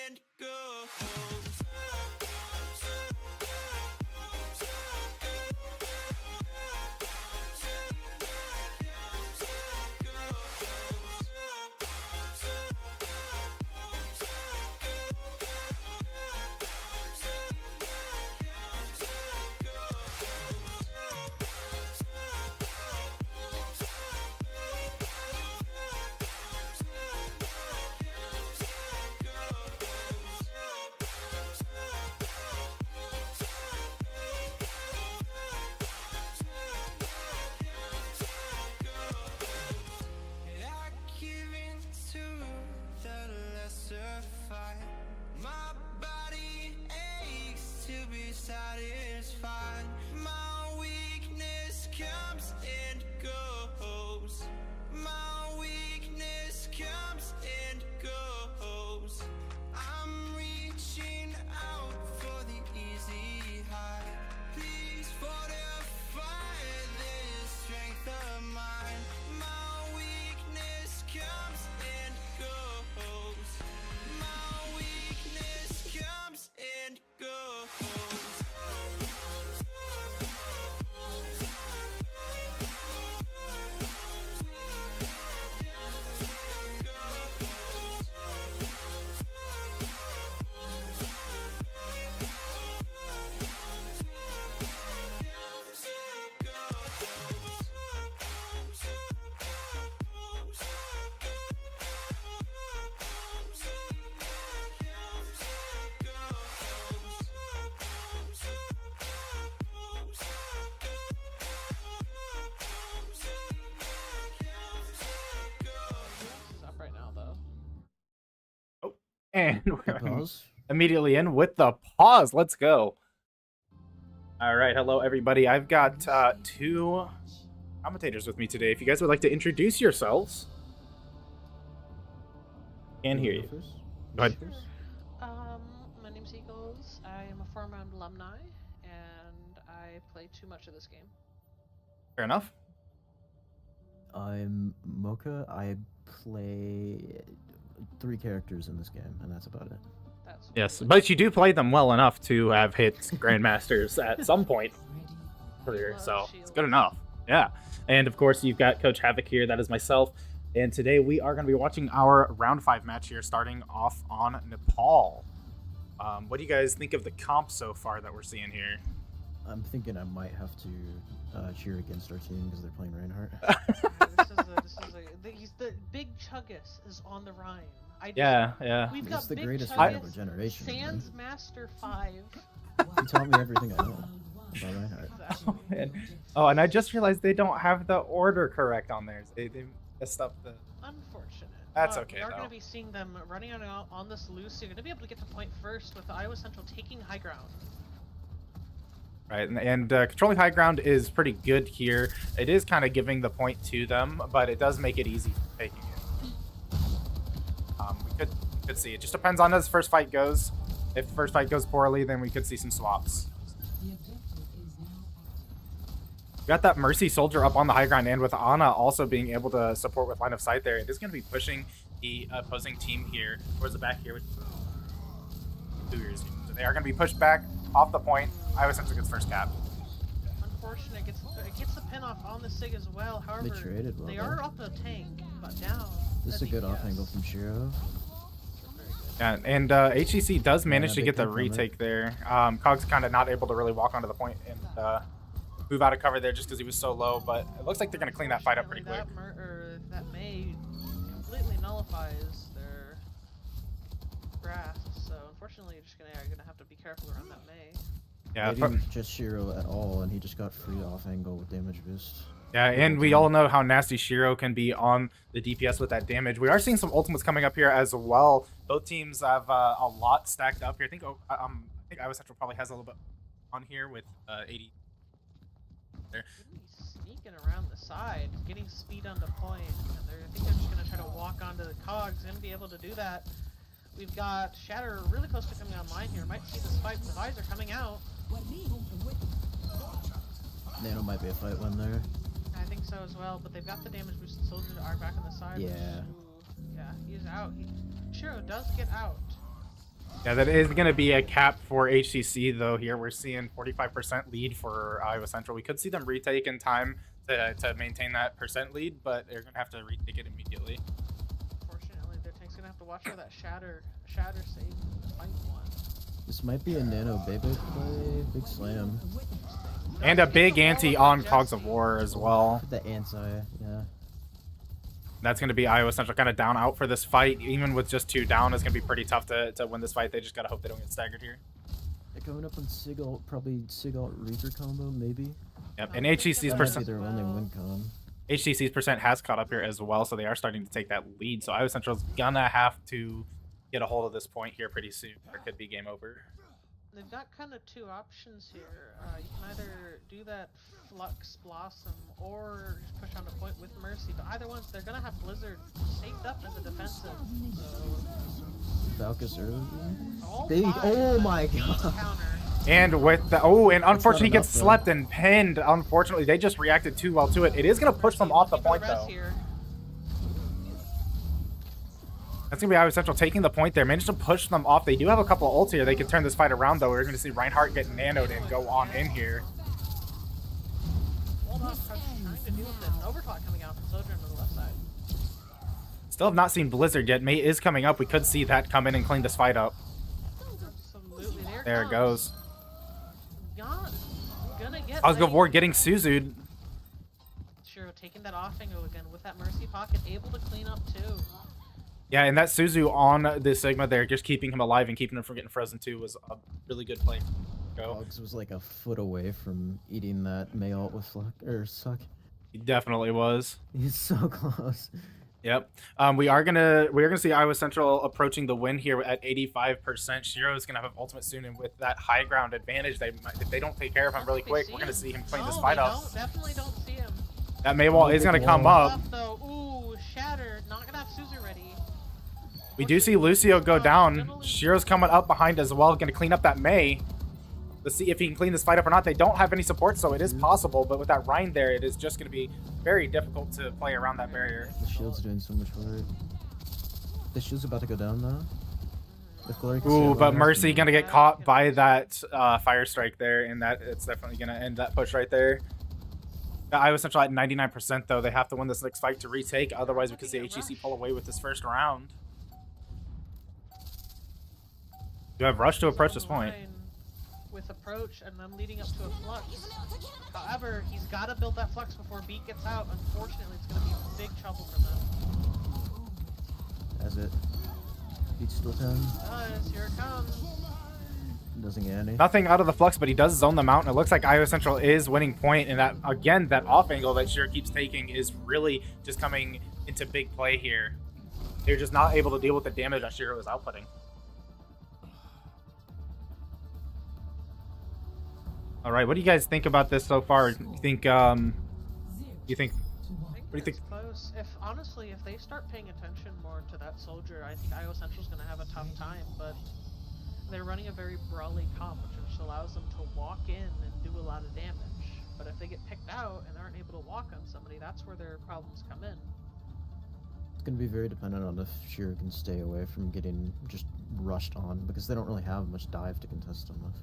and go. Satisfied. My weakness comes and goes. My weakness comes and goes. I'm reaching out for the easy high. Please fortify this strength of mine. My weakness comes and goes. My weakness comes and goes. And we're immediately in with the pause. Let's go. All right. Hello, everybody. I've got two commentators with me today. If you guys would like to introduce yourselves. Can't hear you. Go ahead. My name's Eagles. I am a former alumni, and I play too much of this game. Fair enough. I'm Mocha. I play 3 characters in this game, and that's about it. Yes, but you do play them well enough to have hit Grandmasters at some point career, so it's good enough. Yeah, and of course you've got Coach Havoc here. That is myself, and today we are going to be watching our round 5 match here, starting off on Nepal. What do you guys think of the comp so far that we're seeing here? I'm thinking I might have to cheer against our team because they're playing Reinhardt. He's the big Chuggus is on the Rhine. Yeah. We've It's got the Big greatest Chuggus, fight of our generation. Sans Master 5. He taught me everything I know about Reinhardt. Exactly. Oh, man. Oh, and I just realized they don't have the order correct on theirs. They messed up the... Unfortunate. That's okay, We are though. going to be seeing them running out on this loose. You're going to be able to get to point first with Iowa Central taking high ground. Right, and controlling high ground is pretty good here. It is kind of giving the point to them, but it does make it easy for taking it. We could see. It just depends on how this first fight goes. If the first fight goes poorly, then we could see some swaps. We got that Mercy Soldier up on the high ground, and with Ana also being able to support with line of sight there, it is going to be pushing the opposing team here towards the back here. With so they are going to be pushed back off the point. Iowa Central gets first cap. Unfortunate, it gets the pin off on the SIG as well. However, They traded well, they though. are up a tank, but down. This is a good off angle from Shiro. Yeah, and HCC does manage to big get the kill from it. retake there. Cog's kind of not able to really walk onto the point and move out of cover there just because he was so low, but it looks like they're going to clean that fight up pretty quick. That May completely nullifies their grasp, so unfortunately you're just gonna have to be careful around that May. Yeah, They didn't just Shiro at all, and he just got free off angle with damage boost. yeah, and we all know how nasty Shiro can be on the DPS with that damage. We are seeing some ultimates coming up here as well. Both teams have a lot stacked up here. I think Iowa Central probably has a little bit on here with 80. There. Sneaking around the side, getting speed on the point, and I think they're just gonna try to walk onto the cogs and be able to do that. We've got Shatter really close to coming online here. Might see this fight, but the Visor coming out. Nano might be a fight win there. I think so as well, but they've got the damage boosted soldiers are back on the side. Yeah. Yeah, he's out. Shiro does get out. Yeah, that is going to be a cap for HCC, though. Here we're seeing 45% lead for Iowa Central. We could see them retake in time to maintain that percent lead, but they're going to have to retake it immediately. Unfortunately, their tank's gonna have to watch for that shatter save in the fight one. This might be a Nano Bebe play. Big slam. And a big ante on Cogs of War as well. The anti, yeah. That's going to be Iowa Central kind of down out for this fight. Even with just 2 down, it's going to be pretty tough to win this fight. They just got to hope they don't get staggered here. They're going up on Sigalt, probably Sigalt Reaper combo, maybe. Yep, and HCC's percent. Their only win con. HCC's percent has caught up here as well, so they are starting to take that lead. So Iowa Central's gonna have to get a hold of this point here pretty soon, or it could be game over. They've got kind of 2 options here. You can either do that Flux Blossom or just push on a point with Mercy, but either one's they're gonna have Blizzard saved up as a defensive. So Valkus early. all Big. 5 Oh my god. counter. And with the and unfortunately he gets slept and pinned. Unfortunately, they just reacted too well to it. It is gonna push them off the point though. Here. That's gonna be Iowa Central taking the point there. Managed to push them off. They do have a couple of ults here. They can turn this fight around though. We're gonna see Reinhardt get nanoed and go on in here. Hold on, trying to deal with this. Overclock coming out from Sojourn to the left side. Still have not seen Blizzard yet. May is coming up. We could see that come in and clean this fight up. Absolutely. There it goes. Gonna get Cogs of War getting Suzu'd. Shiro taking that off angle again with that Mercy pocket, able to clean up too. Yeah, and that Suzu on the Sigma there, just keeping him alive and keeping him from getting frozen too, was a really good play. Go. Cogs was like a foot away from eating that May ult with Suck. He definitely was. He's so close. Yep. We are gonna see Iowa Central approaching the win here at 85%. Shiro is gonna have ultimate soon, and with that high ground advantage, if they don't take care of him really quick, we're gonna see him clean this fight up. Definitely don't see him. That Maywall is gonna come up. Ooh, Shatter, not gonna have Suzu ready. We do see Lucio go down. Shiro's coming up behind as well, gonna clean up that May. Let's see if he can clean this fight up or not. They don't have any support, so it is possible, but with that Rhine there, it is just gonna be very difficult to play around that barrier. The shield's doing so much work. The shield's about to go down now. If Glory can Ooh, stay but alive, Mercy gonna get caught by that fire strike there, and that it's definitely gonna end that push right there. The Iowa Central at 99% though. They have to win this next fight to retake, otherwise we could see HEC pull away with this first round. You have Rush to approach this point. With approach and then leading up to a flux. However, he's got to build that flux before Beat gets out. Unfortunately, it's going to be big trouble for them. As it. Beat's still 10. Guys, here it comes. Doesn't get any. Nothing out of the flux, but he does zone them out, and it looks like Iowa Central is winning point, and that, again, that off angle that Shiro keeps taking is really just coming into big play here. They're just not able to deal with the damage that Shiro is outputting. All right, what do you guys think about this so far? You think, what do you think? Close. Honestly, if they start paying attention more to that soldier, I think Iowa Central's going to have a tough time, but they're running a very brawly comp, which allows them to walk in and do a lot of damage. But if they get picked out and aren't able to walk on somebody, that's where their problems come in. It's going to be very dependent on if Shiro can stay away from getting just rushed on, because they don't really have much dive to contest him with.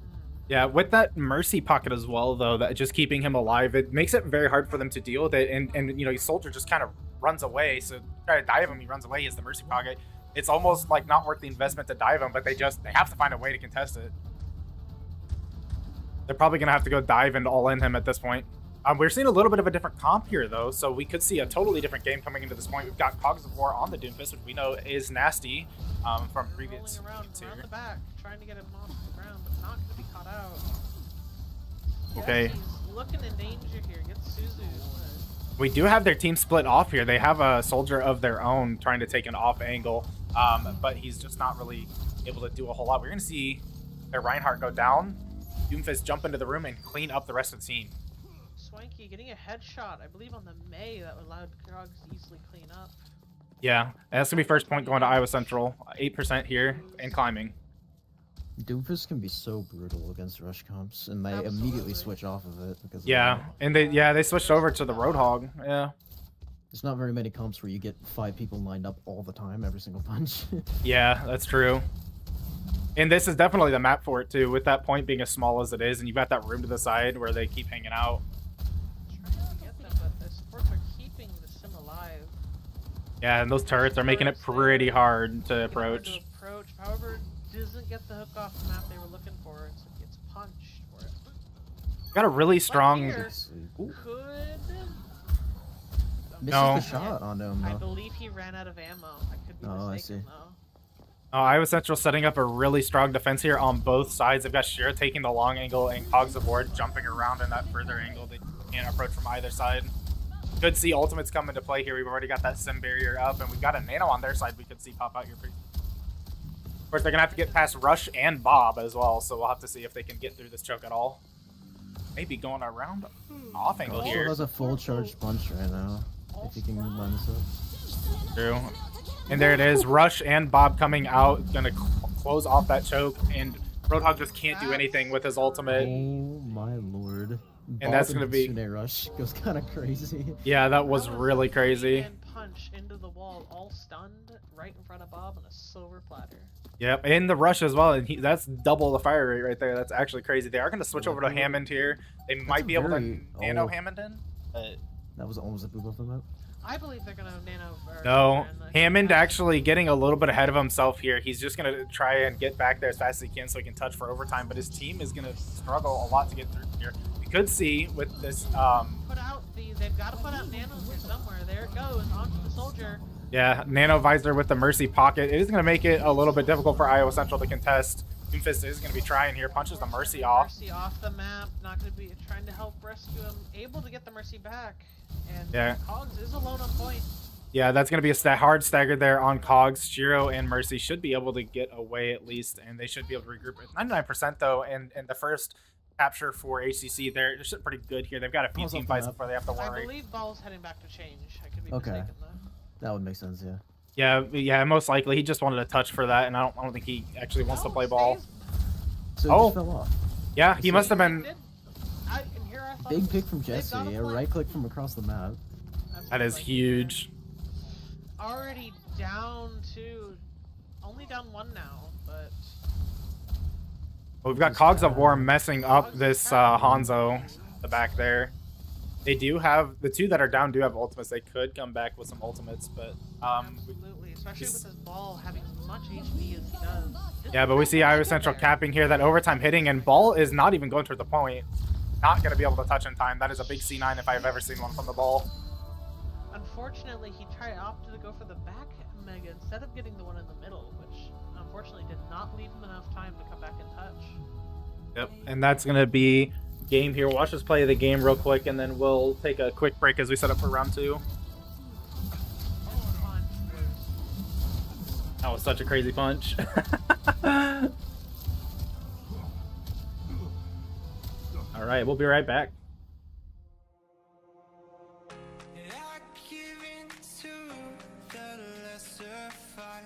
Yeah, with that Mercy pocket as well, though, that just keeping him alive, it makes it very hard for them to deal with it. And you know, Soldier just kind of runs away. So try to dive him, he runs away. He has the Mercy pocket. It's almost like not worth the investment to dive him, but they have to find a way to contest it. They're probably gonna have to go dive and all in him at this point. We're seeing a little bit of a different comp here, though, so we could see a totally different game coming into this point. We've got Cogs of War on the Doomfist, which we know is nasty from previous games here. Around the back, trying to get him off the ground, but not going to be caught out. Okay. Yes, he's looking in danger here. Get Suzu. We do have their team split off here. They have a soldier of their own trying to take an off angle, but he's just not really able to do a whole lot. We're going to see their Reinhardt go down, Doomfist jump into the room, and clean up the rest of the team. Swanky getting a headshot, I believe, on the May that allowed Krogs to easily clean up. Yeah, that's going to be first point going to Iowa Central. 8% here and climbing. Doomfist can be so brutal against rush comps, and they immediately switch off of it because they switched over to the Roadhog. Yeah, there's not very many comps where you get 5 people lined up all the time, every single punch. Yeah, that's true. And this is definitely the map for it too, with that point being as small as it is, and you've got that room to the side where they keep hanging out. Trying to get them, but the supports are keeping the sim alive. Yeah, and those turrets are making it pretty hard to approach. However, doesn't get the hook off the map they were looking for. It gets punched for it. Got a really strong. Here, Ooh. could Misses No. the shot onto him I though. believe he ran out of ammo. I could be Oh, I mistaken see. though. Iowa Central setting up a really strong defense here on both sides. They've got Shira taking the long angle and Cogs aboard jumping around in that further angle. They can't approach from either side. Could see ultimates come into play here. We've already got that sim barrier up, and we've got a nano on their side we could see pop out here pretty. Of course, they're gonna have to get past Rush and Bob as well, so we'll have to see if they can get through this choke at all. Maybe going around off angle Also here. has a full charged punch right now. If you can line this up. True. And there it is. Rush and Bob coming out, gonna close off that choke, and Roadhog just can't do anything with his ultimate. Oh my lord. And that's gonna be- Tsune Rush goes kind of crazy. Yeah, that was really crazy. And punch into the wall, all stunned, right in front of Bob on a silver platter. Yep, and the Rush as well, and that's double the fire rate right there. That's actually crazy. They are going to switch over to Hammond here. They might be able to nano Hammond in. But That was almost a boop off the map. I believe they're gonna nano. no, Hammond actually getting a little bit ahead of himself here. He's just going to try and get back there as fast as he can so he can touch for overtime, but his team is going to struggle a lot to get through here. We could see with this... Put out they've got to put out nanos here somewhere. There it goes, onto the soldier. Yeah, Nano Visor with the Mercy Pocket. It is going to make it a little bit difficult for Iowa Central to contest. Doomfist is going to be trying here. Punches the Mercy off. Mercy off the map. Not going to be trying to help rescue him. Able to get the Mercy back. And Yeah. Cogs is alone on point. Yeah, that's going to be a hard stagger there on Cogs. Shiro and Mercy should be able to get away at least, and they should be able to regroup. At 99% though, and the first capture for HCC, they're just pretty good here. They've got a few Ball's team off the fights map. before they have to I worry. believe Ball's heading back to change. I could be Okay. mistaken though. That would make sense, yeah. Yeah, most likely he just wanted a touch for that, and I don't think he actually wants to play ball. Stays. So it Oh. just fell off. Yeah, he must have been. And here I thought Big pick from they've Jesse. got a A plan. right click from across the map. That is huge. Already down to, only down one now, but Well, we've got Cogs of War messing up this Hanzo, the back there. They do have, the two that are down do have ultimates. They could come back with some ultimates, but absolutely, especially with his ball having as much HP as he does. yeah, but we see Iowa Central capping here, that overtime hitting, and Ball is not even going toward the point. Not going to be able to touch in time. That is a big C9 if I've ever seen one from the Ball. Unfortunately, he opted to go for the back mega instead of getting the one in the middle, which unfortunately did not leave him enough time to come back and touch. Yep, and that's going to be game here. Watch us play the game real quick, and then we'll take a quick break as we set up for round 2. Punch That was such a crazy punch. All right, we'll be right back. I give in to the lesser fight.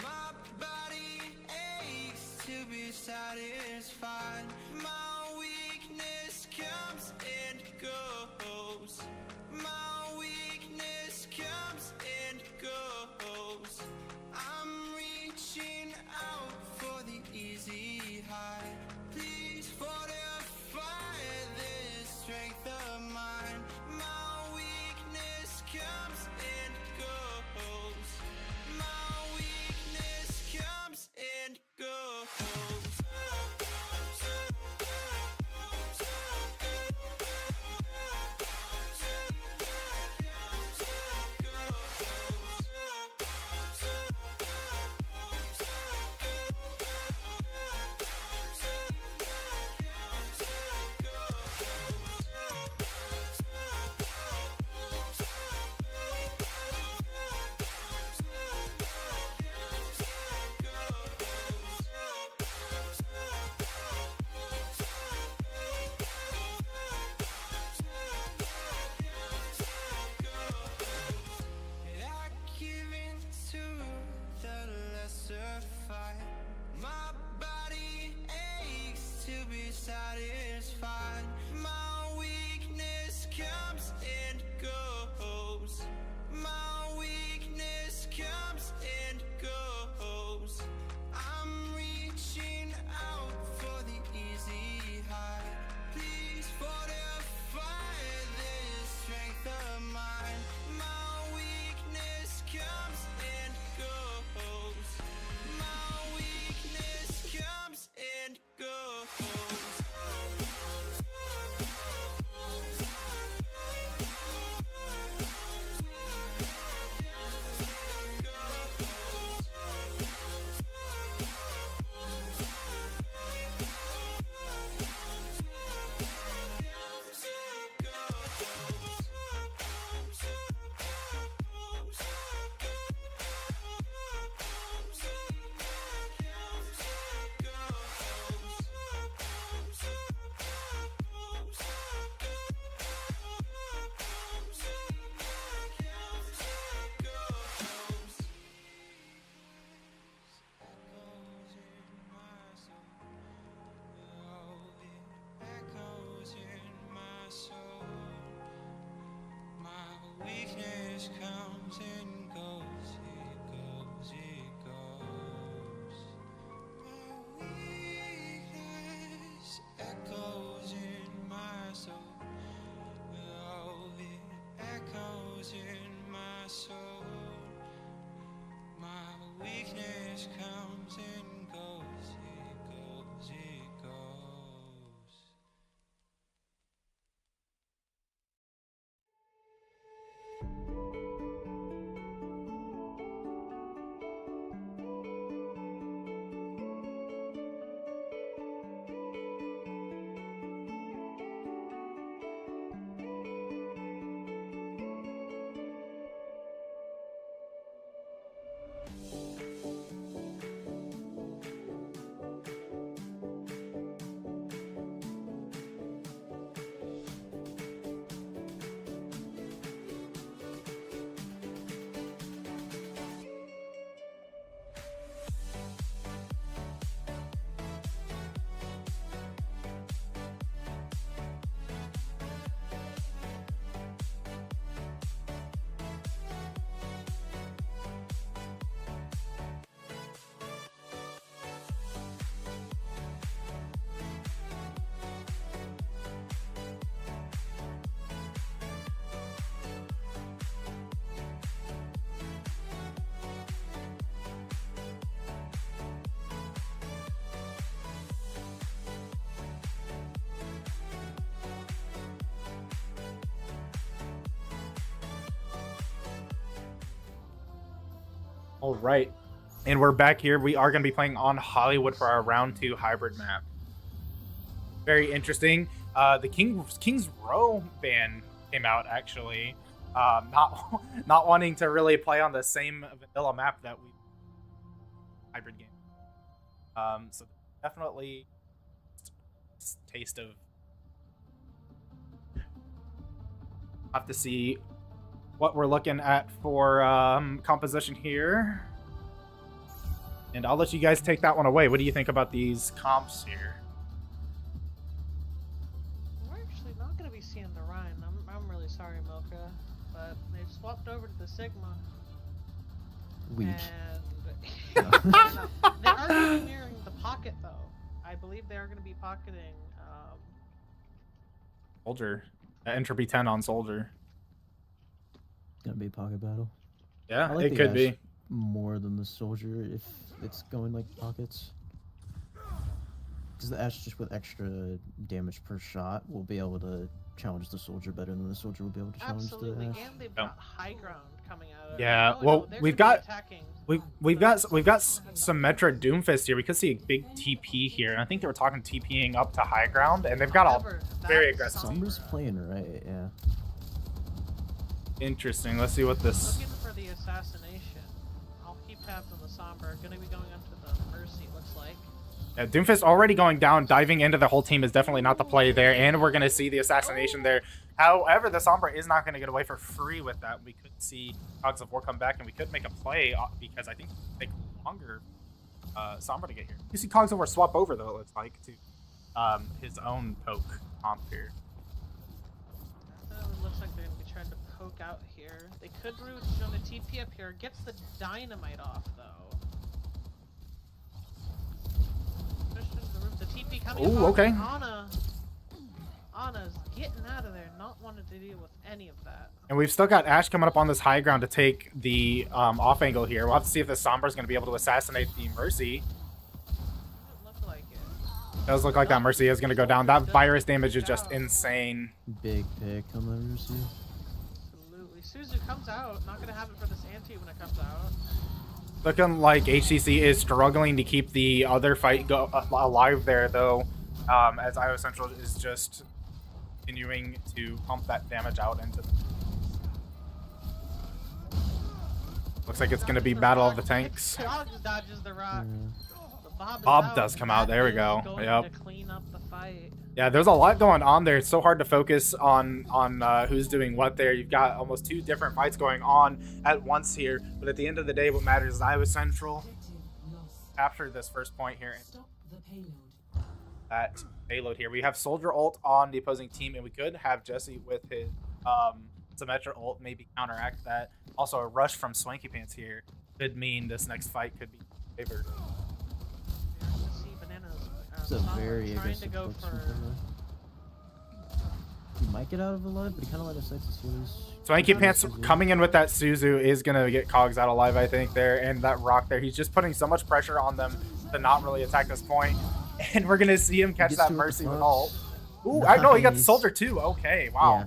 My body aches to be satisfied. My weakness comes and goes. My weakness comes and goes. I'm reaching out for the easy high. Please fortify this strength of mine. My weakness comes and goes. My weakness comes and goes. All right. And we're back here. We are going to be playing on Hollywood for our round 2 hybrid map. Very interesting. The King's Row ban came out, actually. Not wanting to really play on the same vanilla map that we hybrid game. So definitely taste of. Have to see what we're looking at for composition here. And I'll let you guys take that one away. What do you think about these comps here? We're actually not going to be seeing the Rhine. I'm really sorry, Milka, but they've swapped over to the Sigma. Weak. And they are going to be mirroring the Pocket, though. I believe they are going to be pocketing. Soldier. Entropy 10 on Soldier. Gonna be a pocket battle. Yeah, I like it the could Ash be. more than the Soldier if it's going like pockets. Because the Ash, just with extra damage per shot, will be able to challenge the Soldier better than the Soldier will be able to challenge Absolutely, the Ash. and they've got high ground coming out of it. Yeah, Oh, well, no, they're we've gonna be got- attacking. We've got Symmetra Doomfist here. We could see a big TP here, and I think they were talking TPing up to high ground, and they've got all However, very that aggressive. Sombra's Sombra, playing right, yeah. Interesting. Let's see what this. looking for the assassination. I'll keep tabs on the Sombra. Gonna be going onto the Mercy, looks like. Yeah, Doomfist already going down, diving into the whole team is definitely not the play there, and we're gonna see the assassination there. However, the Sombra is not gonna get away for free with that. We could see Cogs of War come back, and we could make a play because I think it would take longer Sombra to get here. You see Cogs of War swap over though. It looks like to his own poke comp here. It looks like they're gonna be trying to poke out here. They could root on the TP up here. Gets the dynamite off though. The TP coming Ooh, up. okay. Anna's getting out of there, not wanting to deal with any of that. And we've still got Ash coming up on this high ground to take the off angle here. We'll have to see if the Sombra is going to be able to assassinate the Mercy. Doesn't look like it. Does look like that Mercy is going to go down. That virus damage is just insane. Big pick on the Mercy. Absolutely. Suzu comes out. Not gonna have it for this anti when it comes out. Looking like HCC is struggling to keep the other fight alive there, though, as IO Central is just continuing to pump that damage out into the... Looks like it's going to be Battle of the Tanks. Cogs dodges the rock. But Bob does come out. There we go. Going Yep. to clean up the fight. Yeah, there's a lot going on there. It's so hard to focus on who's doing what there. You've got almost 2 different fights going on at once here. But at the end of the day, what matters is Iowa Central after this first point here. That payload here. We have Soldier ult on the opposing team, and we could have Jesse with his Symmetra ult maybe counteract that. Also, a rush from Swanky Pants here could mean this next fight could be favored. It's a very trying to aggressive go focus for... from Puma. He might get out of alive, but he kind of let us sight as soon as... Swanky Pants coming in with that Suzu is going to get Cogs out alive, I think, there. And that rock there, he's just putting so much pressure on them to not really attack this point. And we're going to see him catch that Mercy with ult. Ooh, I know, he got the Soldier too. Okay, wow. Yeah.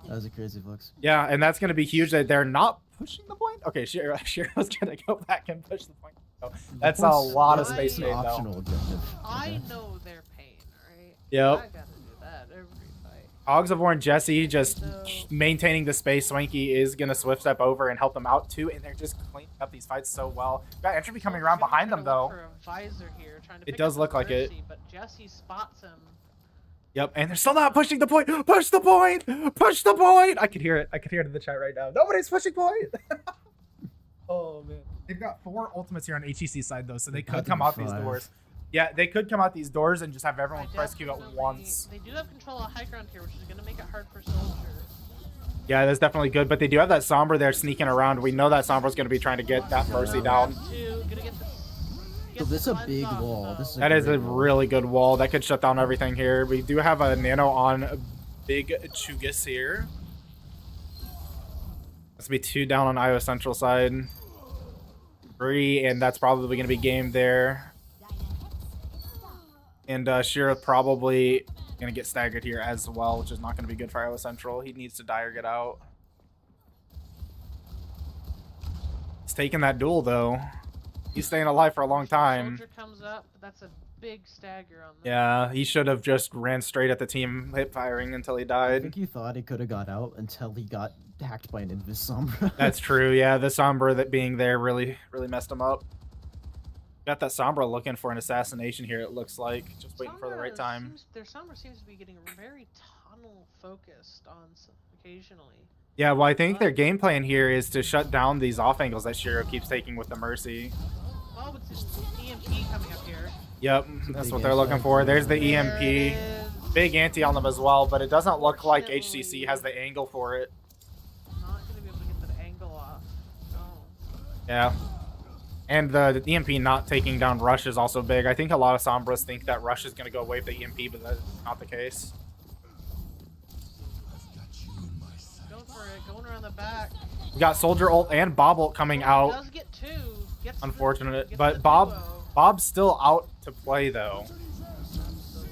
That was a crazy flex. Yeah, and that's going to be huge that they're not pushing the point. Okay, Shiro's going to go back and push the point. So that's a lot of space made, though. Optional objective. I know their pain, right? Yep. I gotta do that every fight. Cogs of War and Jesse just maintaining the space. Swanky is going to swift step over and help them out too, and they're just cleaning up these fights so well. Got Entropy coming around behind them, though. It does look like it. But Jesse spots him. Yep, and they're still not pushing the point. Push the point! Push the point! I could hear it. I could hear it in the chat right now. Nobody's pushing point! Oh, man. They've got 4 ultimates here on HEC side, though, so they could come out these doors. Yeah, they could come out these doors and just have everyone press Q at once. They do have control of high ground here, which is going to make it hard for Soldier. Yeah, that's definitely good, but they do have that Sombra there sneaking around. We know that Sombra's going to be trying to get that Mercy down. So this is a big wall. That is a really good wall. That could shut down everything here. We do have a Nano on Big Chugis here. That's going to be 2 down on Iowa Central side. 3, and that's probably going to be game there. And Shira probably going to get staggered here as well, which is not going to be good for Iowa Central. He needs to die or get out. taking that duel though. He's staying alive for a long time. Soldier comes up, but that's a big stagger on them. Yeah, he should have just ran straight at the team, hip firing until he I died. think he thought he could have got out until he got hacked by an Invis Sombra. That's true. Yeah, the Sombra that being there really messed him up. Got that Sombra looking for an assassination here. It looks like just waiting for the right time. Their Sombra seems to be getting very tunnel focused on occasionally. Yeah, well, I think their game plan here is to shut down these off angles that Shiro keeps taking with the Mercy. Oh, it's an EMP coming up here. Yep, that's what they're looking for. There's the EMP. Big anti on them as well, but it doesn't look like HCC has the angle for it. Not going to be able to get that angle off. No. Yeah. And the EMP not taking down Rush is also big. I think a lot of Sombras think that Rush is going to go away with the EMP, but that's not the case. Going for it, going around the back. We got Soldier ult and Bob ult coming out. Does get two. Gets Unfortunate, gets but the Bob's duo. still out to play though.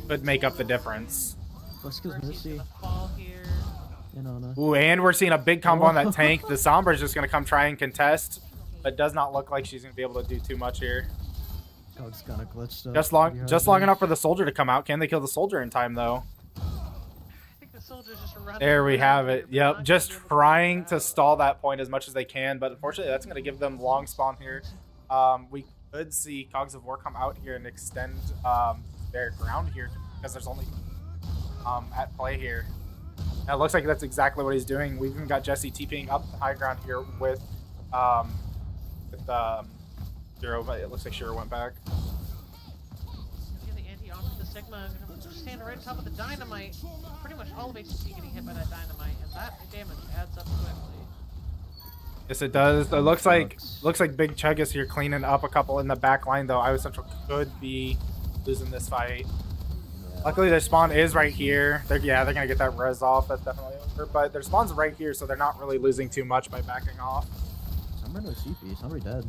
Could make up the difference. Let's go Mercy's Mercy. gonna fall here. Ooh, and we're seeing a big combo on that tank. The Sombra is just gonna come try and contest, but does not look like she's gonna be able to do too much here. Oh, it's kind of glitched up. Just long enough for the Soldier to come out. Can they kill the Soldier in time though? I think the soldier's just running. There we around have here, it. but Yep, not just gonna be able trying get to out. stall that point as much as they can, but unfortunately that's going to give them long spawn here. We could see Cogs of War come out here and extend their ground here because there's only at play here. And it looks like that's exactly what he's doing. We've even got Jesse TPing up the high ground here with Shiro, but it looks like Shiro went back. Get the anti onto the Sigma. Standing right on top of the dynamite. Pretty much all of HCC getting hit by that dynamite, and that damage adds up quickly. Yes, it does. It looks like Big Chug is here cleaning up a couple in the back line, though. Iowa Central could be losing this fight. Luckily, their spawn is right here. They're gonna get that res off. That's definitely over. But their spawn's right here, so they're not really losing too much by backing off. Sombra no CP. Sombra dead.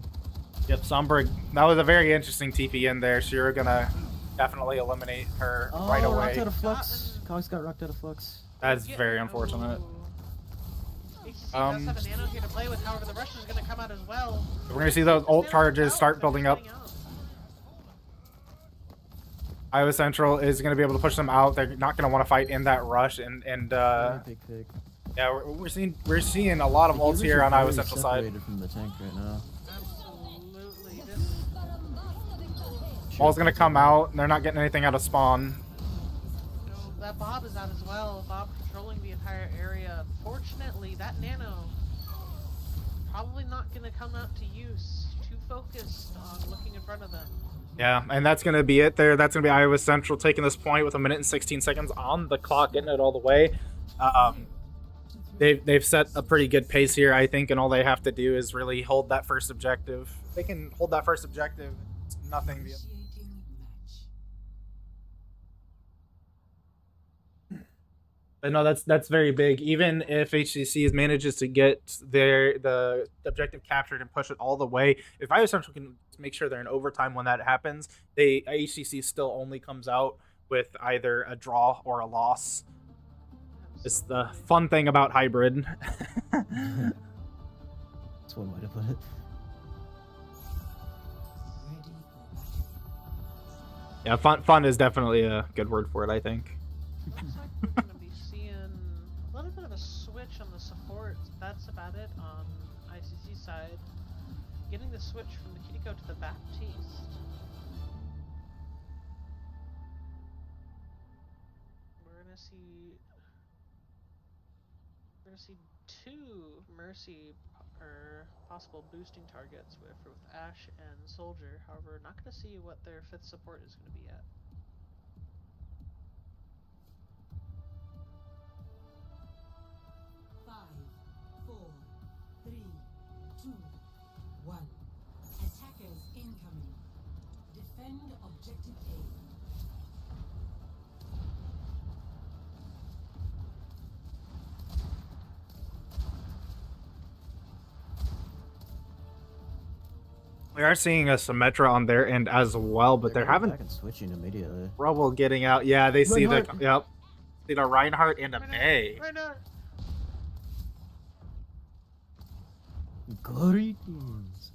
Yep, Sombra. That was a very interesting TP in there. Shiro gonna definitely eliminate her right Rocked away. out of flux. Cogs got rocked out of flux. That's very unfortunate. HCC does have a nano here to play with, however, the rush is going to come out as well. We're gonna see those ult charges start building up. Iowa Central is going to be able to push them out. They're not going to want to fight in that rush, and Big pig. yeah, we're seeing a lot of ults here on Iowa Central side. Separated from the tank right now. Absolutely. Wall's going to come out, and they're not getting anything out of spawn. That Bob is out as well. Bob controlling the entire area. Unfortunately, that nano probably not going to come out to use. Too focused on looking in front of them. Yeah, and that's going to be it there. That's going to be Iowa Central taking this point with 1 minute and 16 seconds on the clock, getting it all the way. They've set a pretty good pace here, I think, and all they have to do is really hold that first objective. If they can hold that first objective, it's nothing. But no, that's very big. Even if HCC manages to get the objective captured and push it all the way, if Iowa Central can make sure they're in overtime when that happens, HCC still only comes out with either a draw or a loss. It's the fun thing about hybrid. That's one way to put it. Yeah, fun is definitely a good word for it, I think. Looks like we're going to be seeing a little bit of a switch on the support. That's about it on ICC side. Getting the switch from the Kiriko to the Baptiste. We're going to see two Mercy or possible boosting targets with Ashe and Soldier. However, not going to see what their fifth support is going to be at. Attackers incoming. Defend objective A. We are seeing a Symmetra on their end as well, but they're going having back and switching immediately. trouble getting out. Yeah, they see the Reinhardt. yep. See the Reinhardt and a May. Right now. Greetings.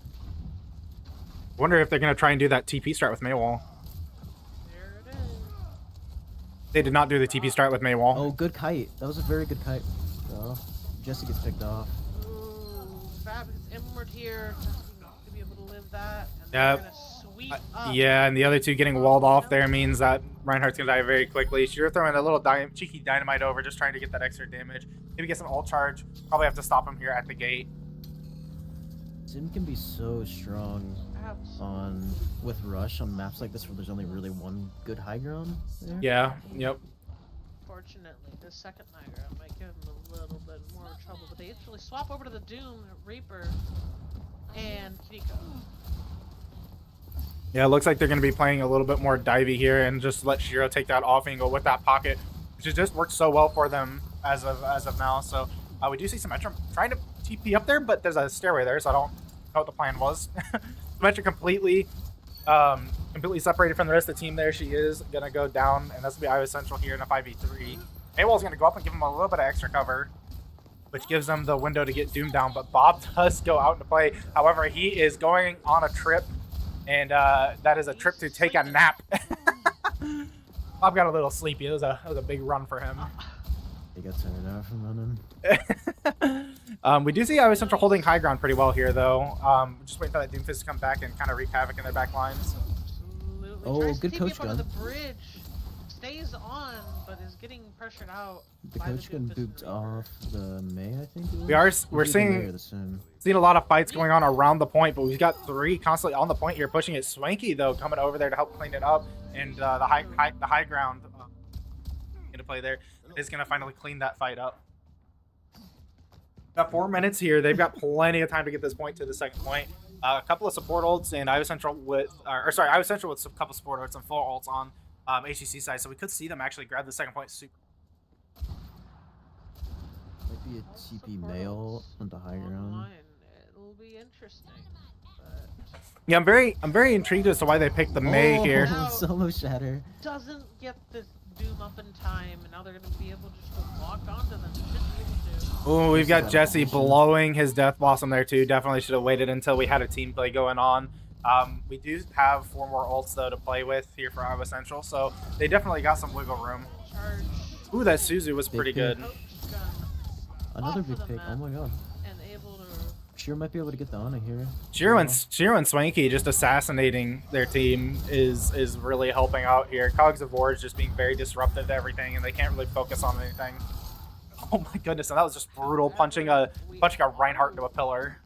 Wonder if they're gonna try and do that TP start with Maywall. There it is. They did not do the TP start with Maywall. Oh, good kite. That was a very good kite. Oh, Jesse gets picked off. Ooh, Fab is inward here to be able to live that. And Yeah. they're gonna sweep up. Yeah, and the other two getting walled off there means that Reinhardt's gonna die very quickly. You're throwing a little cheeky dynamite over, just trying to get that extra damage. Maybe get some ult charge. Probably have to stop him here at the gate. Sim can be so strong with Rush on maps like this where there's only really one good high ground there. Yeah, yep. Fortunately, this second high ground might give him a little bit more trouble, but they actually swap over to the Doom, Reaper, and Kiriko. Yeah, it looks like they're going to be playing a little bit more divey here and just let Shiro take that off angle with that pocket, which has just worked so well for them as of now. So we do see Symmetra trying to TP up there, but there's a stairway there, so I don't know what the plan was. Symmetra completely separated from the rest of the team there. She is going to go down, and that's going to be Iowa Central here in a 5v3. Maywall's going to go up and give them a little bit of extra cover, which gives them the window to get Doom down, but Bob does go out into play. However, he is going on a trip, and that is a trip to take a nap. Bob got a little sleepy. It was a big run for him. He got tired out from running. We do see Iowa Central holding high ground pretty well here, though. Just waiting for that Doomfist to come back and kind of wreak havoc in their back lines. Absolutely. Oh, Tries good to coach TP up onto gun. the bridge. Stays on, but is getting pressured out. The by coach gun Doomfist booped and off the May, I think. It was? We're Either the May seeing or the Sim. a lot of fights going on around the point, but we've got three constantly on the point here, pushing it. Swanky though coming over there to help clean it up, and the high ground into play there is going to finally clean that fight up. Got 4 minutes here. They've got plenty of time to get this point to the second point. A couple of support ults and Iowa Central with, Iowa Central with a couple support ults and 4 ults on HCC side, so we could see them actually grab the second point super. Might be a TP male onto high ground. online. It'll be interesting. But Yeah, I'm very intrigued as to why they picked the May here. Now- Solo shatter. doesn't get this Doom up in time, and now they're going to be able just to lock onto them. Should be able to. Oh, we've got Jesse blowing his Death Blossom there too. Definitely should have waited until we had a team play going on. We do have 4 more ults though to play with here for Iowa Central, so they definitely got some wiggle room. Charge. Ooh, that Suzu was pretty Big good. pick. Coach gun Another off big of the pick. Oh map. my god. and able to. Shiro might be able to get the Ana here. Shiro and Swanky just assassinating their team is really helping out here. Cogs of War is just being very disruptive to everything, and they can't really focus on anything. Oh my goodness, and that was just brutal, punching a Reinhardt into a pillar.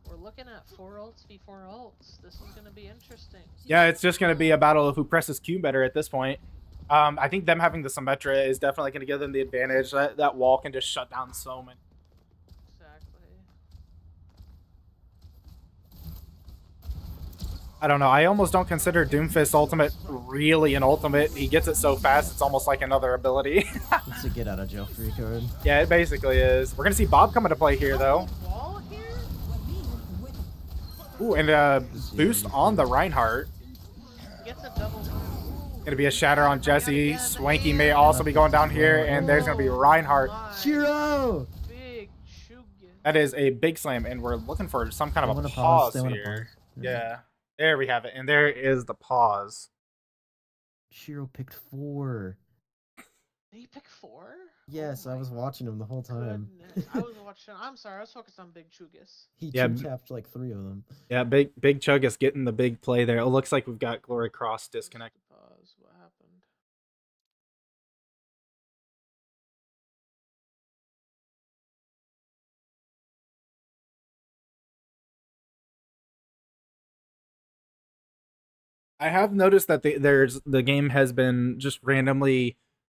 We're looking at 4 ults v 4 ults. This is going to be interesting. Yeah, it's just going to be a battle of who presses Q better at this point. I think them having the Symmetra is definitely going to give them the advantage. That wall can just shut down so many. Exactly. I don't know. I almost don't consider Doomfist ultimate really an ultimate. He gets it so fast, it's almost like another ability. It's a get out of jail free card. Yeah, it basically is. We're going to see Bob come into play here, though. Wall here? Ooh, and boost on the Reinhardt. Gets a double. Going to be a shatter on Jesse. Swanky may also be going down here, and there's going to be Reinhardt. Shiro! Big Shugen. That is a big slam, and we're looking for some kind They of a wanna pause they wanna here. pause. Yeah, there we have it, and there is the pause. Shiro picked 4. Did he pick 4? Yes, Oh I my was watching him the whole time. goodness. I was watching. I'm sorry. I was focused on Big Chugus. He Yeah, two-tapped like 3 of them. Yeah, big Chuggus getting the big play there. It looks like we've got Glory Cross disconnected. Pause. What happened? I have noticed that the game has been just randomly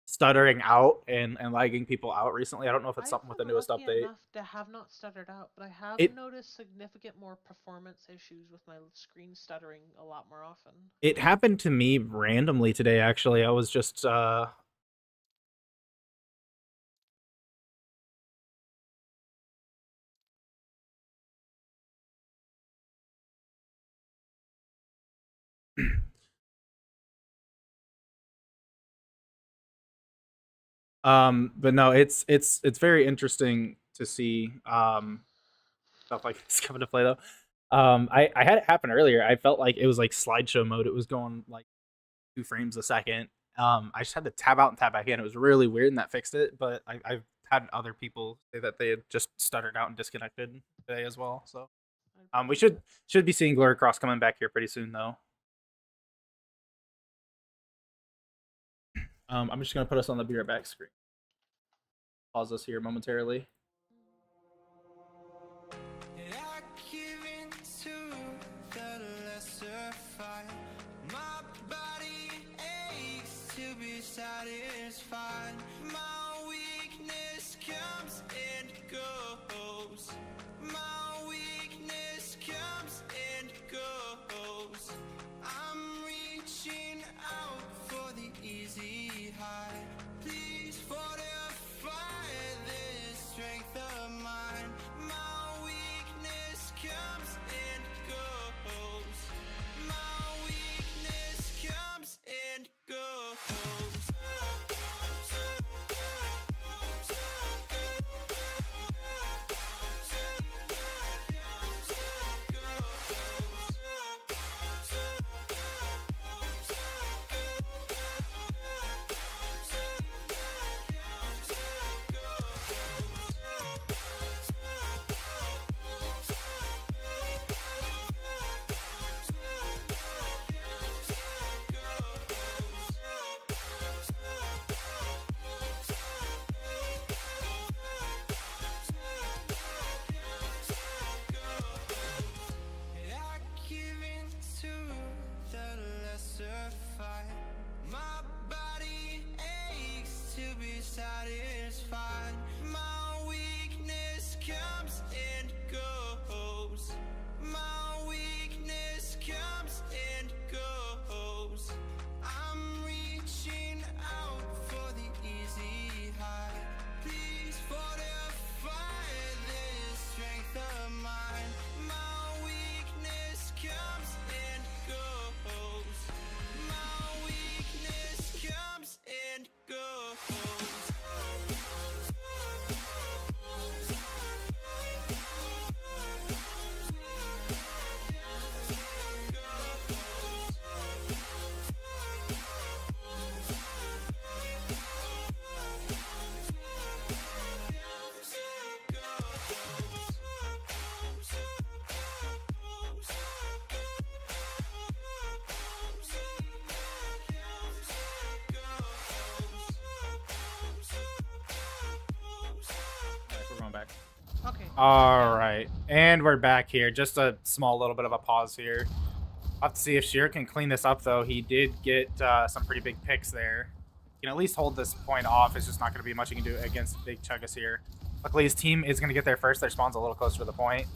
stuttering out and lagging people out recently. I don't know if it's something with the newest lucky update. enough to have not stuttered out, but I have It- noticed significant more performance issues with my screen stuttering a lot more often. It happened to me randomly today, actually. I was just but no, it's very interesting to see stuff like this coming to play though. I had it happen earlier. I felt like it was like slideshow mode. It was going like 2 frames a second. I just had to tab out and tab back in. It was really weird, and that fixed it. But I've had other people say that they had just stuttered out and disconnected today as well. So we should be seeing Glory Cross coming back here pretty soon, though. I'm just gonna put us on the Be Right Back screen. Pause us here momentarily. I give in to the lesser fight. My body aches to be satisfied. My weakness comes and goes. My weakness comes and goes. I'm reaching out for the easy high. Please fortify this strength of mine. My weakness comes and goes. My weakness comes and goes. I give in to the lesser fight. My body aches to be satisfied. My weakness comes and goes. My weakness comes and goes. I'm reaching out for the easy high. Please fortify this strength of mine. My weakness comes and goes. My weakness comes and goes. We're going back. Okay. All right, and we're back here. Just a small little bit of a pause here. I'll have to see if Sheer can clean this up, though. He did get some pretty big picks there. He can at least hold this point off. It's just not going to be much he can do against Big Chuggas here. Luckily, his team is going to get there first. Their spawn's a little closer to the point,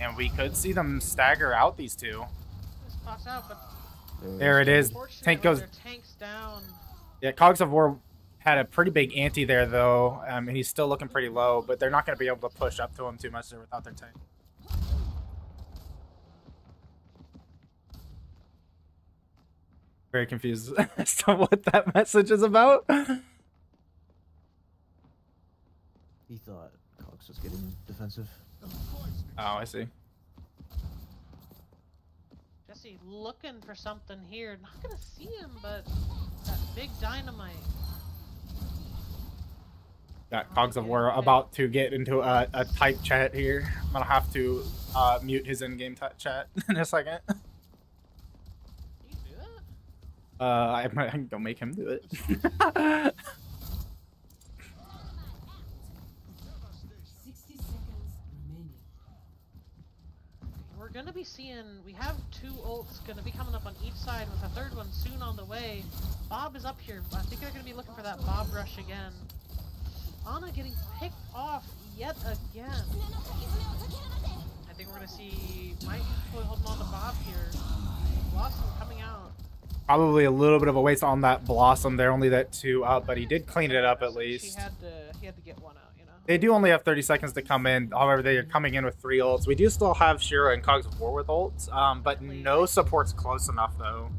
and we could see them stagger out these two. This pops out, but There it is. unfortunately, Tank goes. their tank's down. Yeah, Cogs of War had a pretty big ante there, though. And he's still looking pretty low, but they're not going to be able to push up to him too much there without their tank. Very confused as to what that message is about. He thought Cox was getting defensive. Oh, I see. Jesse looking for something here. Not gonna see him, but that big dynamite. Got Cogs of War about to get into a type chat here. I'm going to have to mute his in-game chat in a second. Can you do that? I might go make him do it. 60 seconds remaining. We're gonna be seeing. We have 2 ults gonna be coming up on each side with a 3rd one soon on the way. Bob is up here. I think they're gonna be looking for that Bob rush again. Ana getting picked off yet again. I think we're gonna see Mike holding on to Bob here. Blossom coming out. Probably a little bit of a waste on that Blossom. They're only that 2 up, but he did clean it up at least. He had to get one out, you know. They do only have 30 seconds to come in. However, they are coming in with 3 ults. We do still have Shira and Cogs of War with ults, but no support's close enough, though.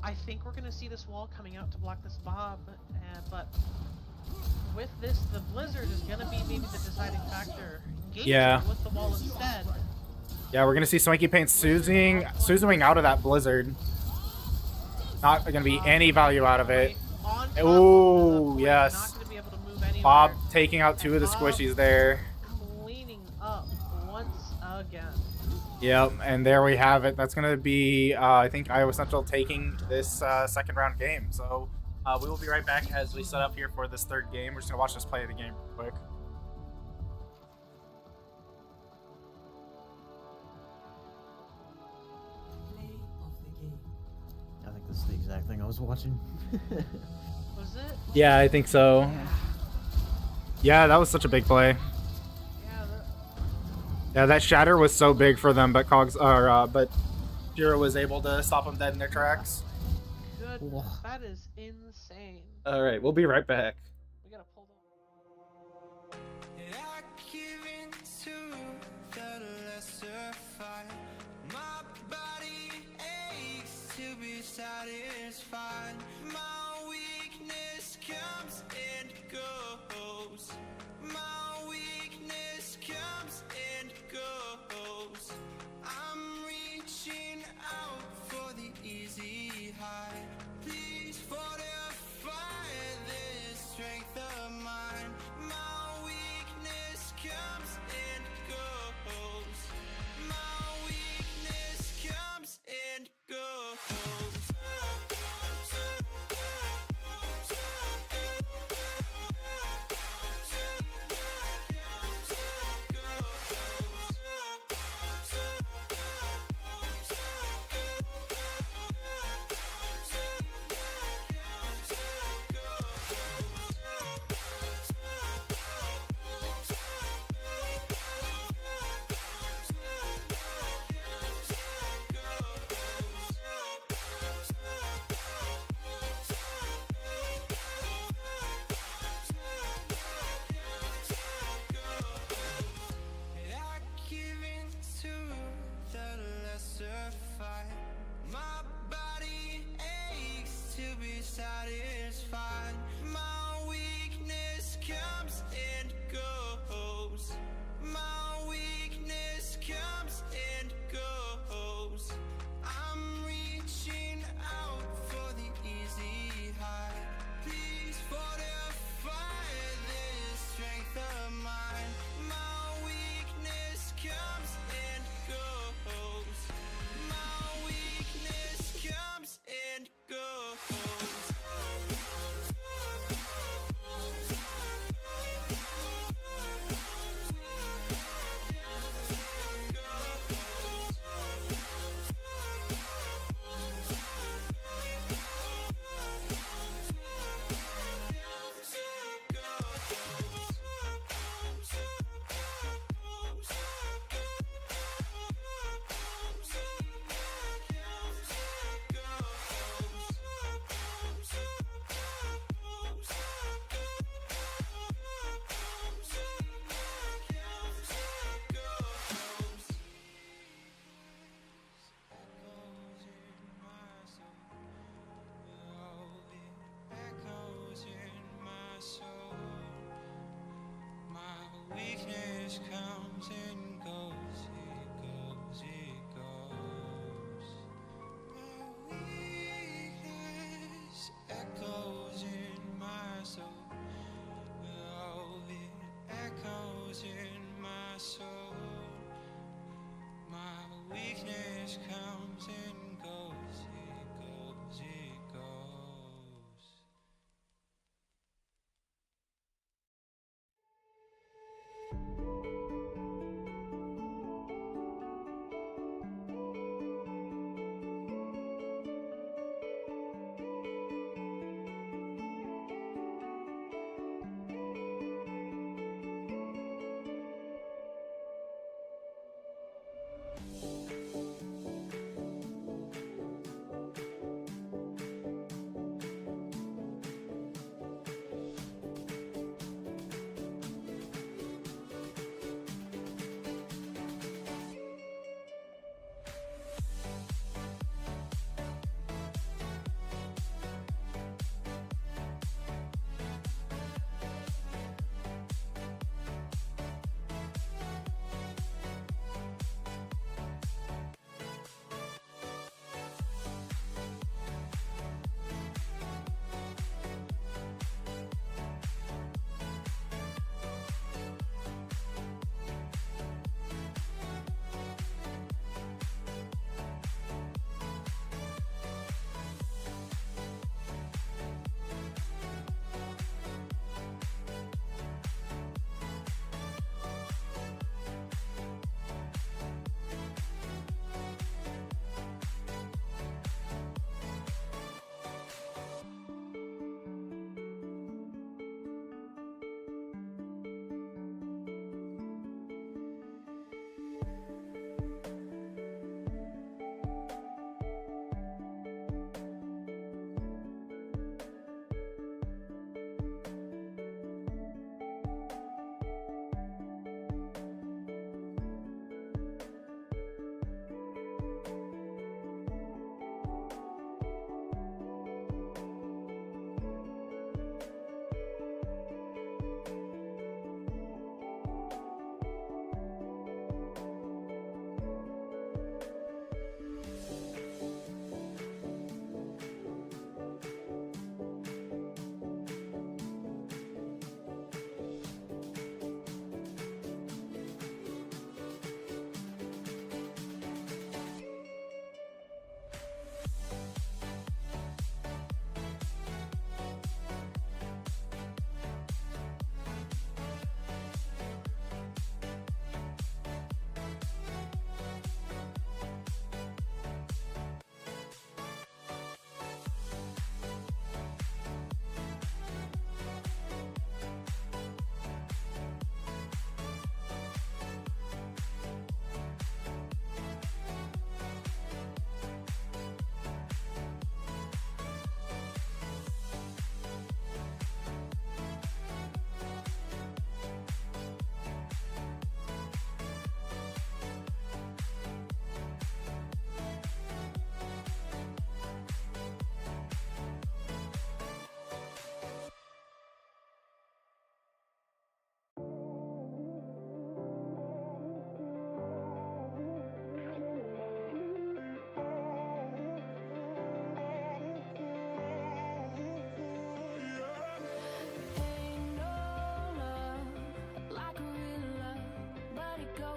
I think we're gonna see this wall coming out to block this Bob, but with this, the Blizzard is gonna be maybe the deciding factor. Engaging Yeah. with the wall instead. Yeah, we're gonna see Swanky Paint Suzuing out of that blizzard. Not gonna be any value out of it. On top Ooh, of the yes. Not gonna be able to move anywhere. Bob taking out 2 of the Bob squishies there. Cleaning up once again. Yep, and there we have it. That's gonna be, I think, Iowa Central taking this second round game. So we will be right back as we set up here for this third game. We're just gonna watch this play of the game real quick. Play of the game. I think this is the exact thing I was watching. Was it? Yeah, I think so. Yeah, that was such a big play. Yeah. Yeah, that shatter was so big for them, but but Jira was able to stop them dead in their tracks. Goodness, Whoa. that is insane. All right, we'll be right back. We gotta pull them. I give in to the lesser fight. My body aches to be satisfied. My weakness comes and goes. My weakness comes and goes. I'm reaching out for the easy high. Please fortify this strength of mine. My weakness comes and goes. My weakness comes and goes. I give in to the lesser fight. My body aches to be satisfied. My weakness comes and goes. My weakness comes and goes. I'm reaching out for the easy high. Please fortify this strength of mine. My weakness comes and goes. My weakness comes and goes. Weakness comes and goes, it goes, it goes. My weakness echoes in my soul. Oh, it echoes in my soul. My weakness comes and goes, it goes, it goes.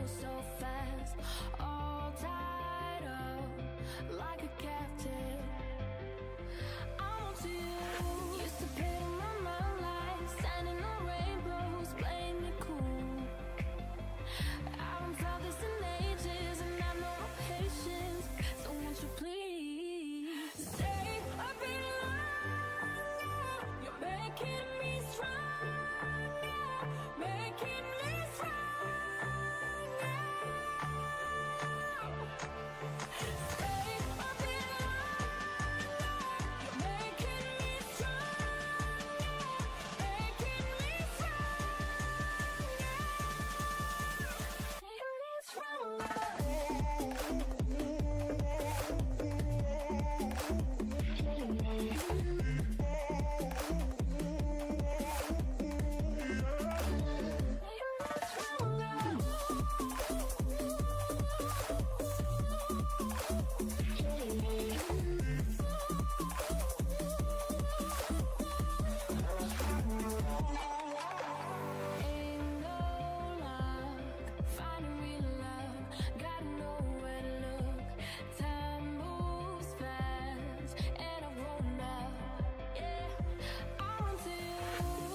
so fast, all tied up like a captive. I want you. Used to play in my mind like standing on rainbows, playing it cool. I haven't felt this in ages, and I know no patience. So won't you please stay a bit longer? You're making me stronger, making me stronger. Stay a bit longer. You're making me stronger, making me Ain't no luck finding real love. Gotta know where to look. Time moves fast, and I roll up. Yeah, I want to.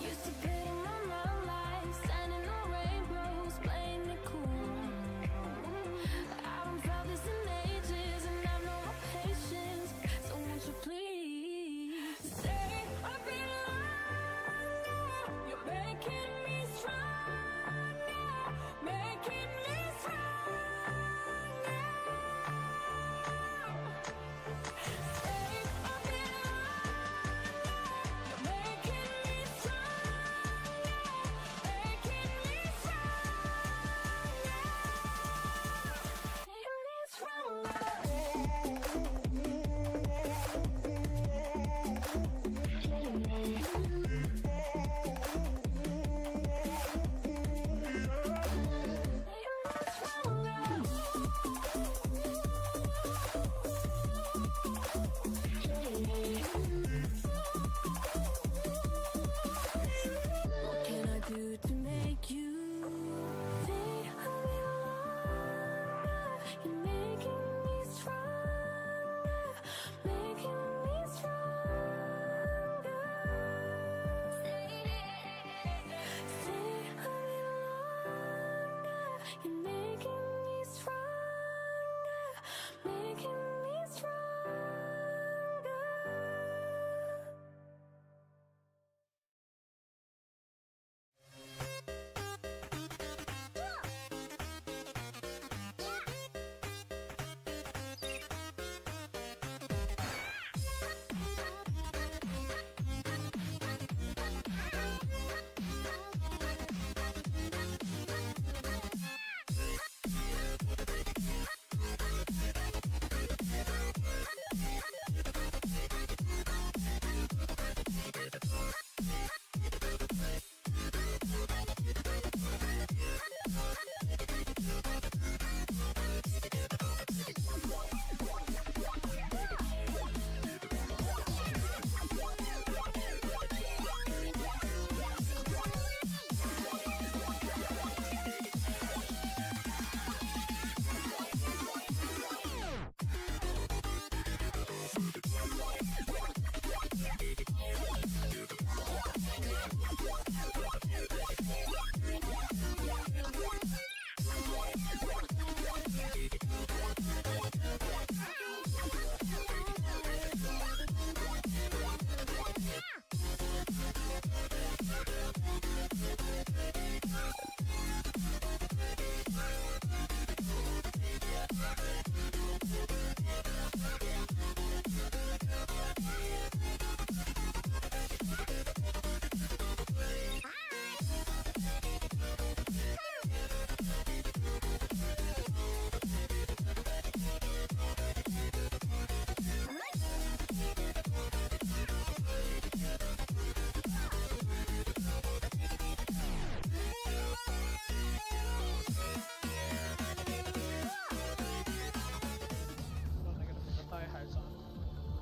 Used to play in my mind like standing on rainbows, playing it cool. I haven't felt this in ages, and I know no patience. So won't you please stay a bit longer? You're making me stronger, making me stronger. Stay a bit longer. You're making me stronger, making me What can I do to make you stay a little longer? You're making me stronger, making me stronger. Stay a little longer. You're making me stronger, making me stronger.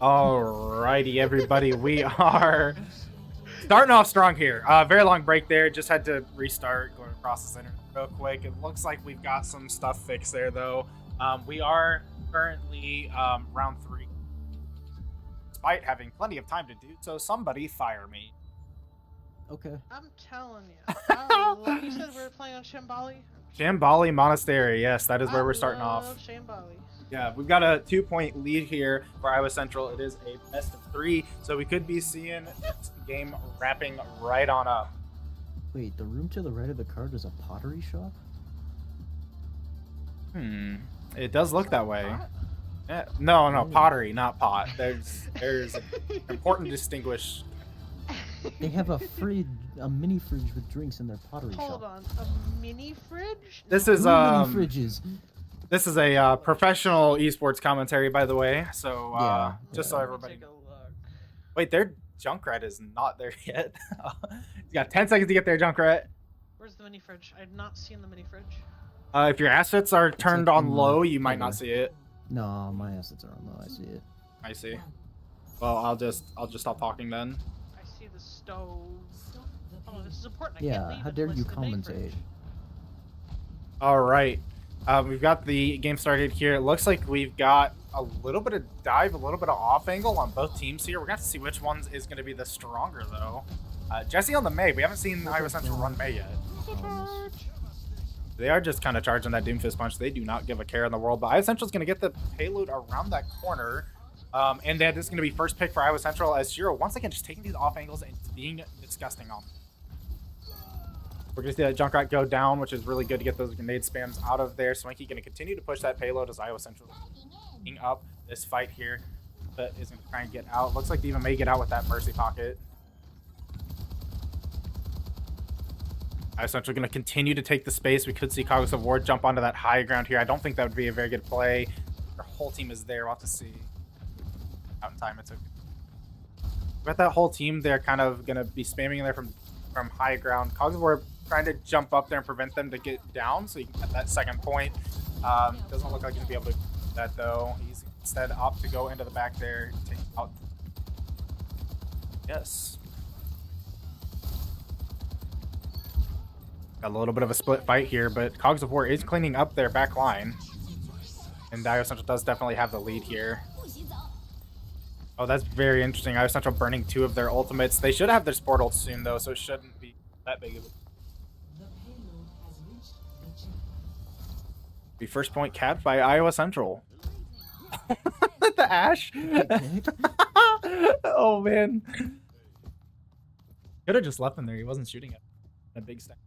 Alrighty, everybody, we are Starting off strong here. Very long break there. Just had to restart, going across the center real quick. It looks like we've got some stuff fixed there, though. We are currently round 3. Despite having plenty of time to do so, somebody fire me. Okay. I'm telling you. You said we were playing on Shambali? Shambali Monastery. Yes, that is where we're starting off. Shambali. Yeah, we've got a 2-point lead here for Iowa Central. It is a best of 3, so we could be seeing this game wrapping right on up. Wait, the room to the right of the card is a pottery shop? It does look that way. Yeah, no, pottery, not pot. There's important distinguish. They have a mini fridge with drinks in their pottery shop. Hold on, a mini fridge? This is Mini fridges. This is a professional esports commentary, by the way. So Yeah, just so everybody. Take a look. Wait, their Junkrat is not there yet. You got 10 seconds to get there, Junkrat. Where's the mini fridge? I've not seen the mini fridge. If your assets are turned like on in the low, you might corner. not see it. No, my assets are on low. I see it. I see. Well, I'll just stop talking then. I see the stove. Oh, this is important. I Yeah, can't leave how until dare I you see the main commentate? fridge. All right. We've got the game started here. It looks like we've got a little bit of dive, a little bit of off angle on both teams here. We're going to have to see which ones is going to be the stronger, though. Jesse on the May. We haven't seen Iowa Central run May yet. They are just kind of charging that Doomfist punch. They do not give a care in the world. But Iowa Central's going to get the payload around that corner. And that is going to be first pick for Iowa Central as Shiro, once again, just taking these off angles and being disgusting on them. We're going to see that Junkrat go down, which is really good to get those grenade spams out of there. Swanky going to continue to push that payload as Iowa Central is picking up this fight here. But is going to try and get out. Looks like they even may get out with that Mercy Pocket. Iowa Central going to continue to take the space. We could see Cogs of War jump onto that high ground here. I don't think that would be a very good play. Their whole team is there. We'll have to see. Out in time, it's okay. But that whole team, they're kind of going to be spamming in there from high ground. Cogs of War trying to jump up there and prevent them to get down so you can get that second point. Doesn't look like he's going to be able to do that, though. He's instead opt to go into the back there, take out. Yes. Got a little bit of a split fight here, but Cogs of War is cleaning up their back line. And Iowa Central does definitely have the lead here. Oh, that's very interesting. Iowa Central burning 2 of their ultimates. They should have their sport ults soon, though, so it shouldn't be that big of a... The payload has reached the chip. Be first point capped by Iowa Central. The Ash? Oh, man. Could have just left him there. He wasn't shooting it. A big stack.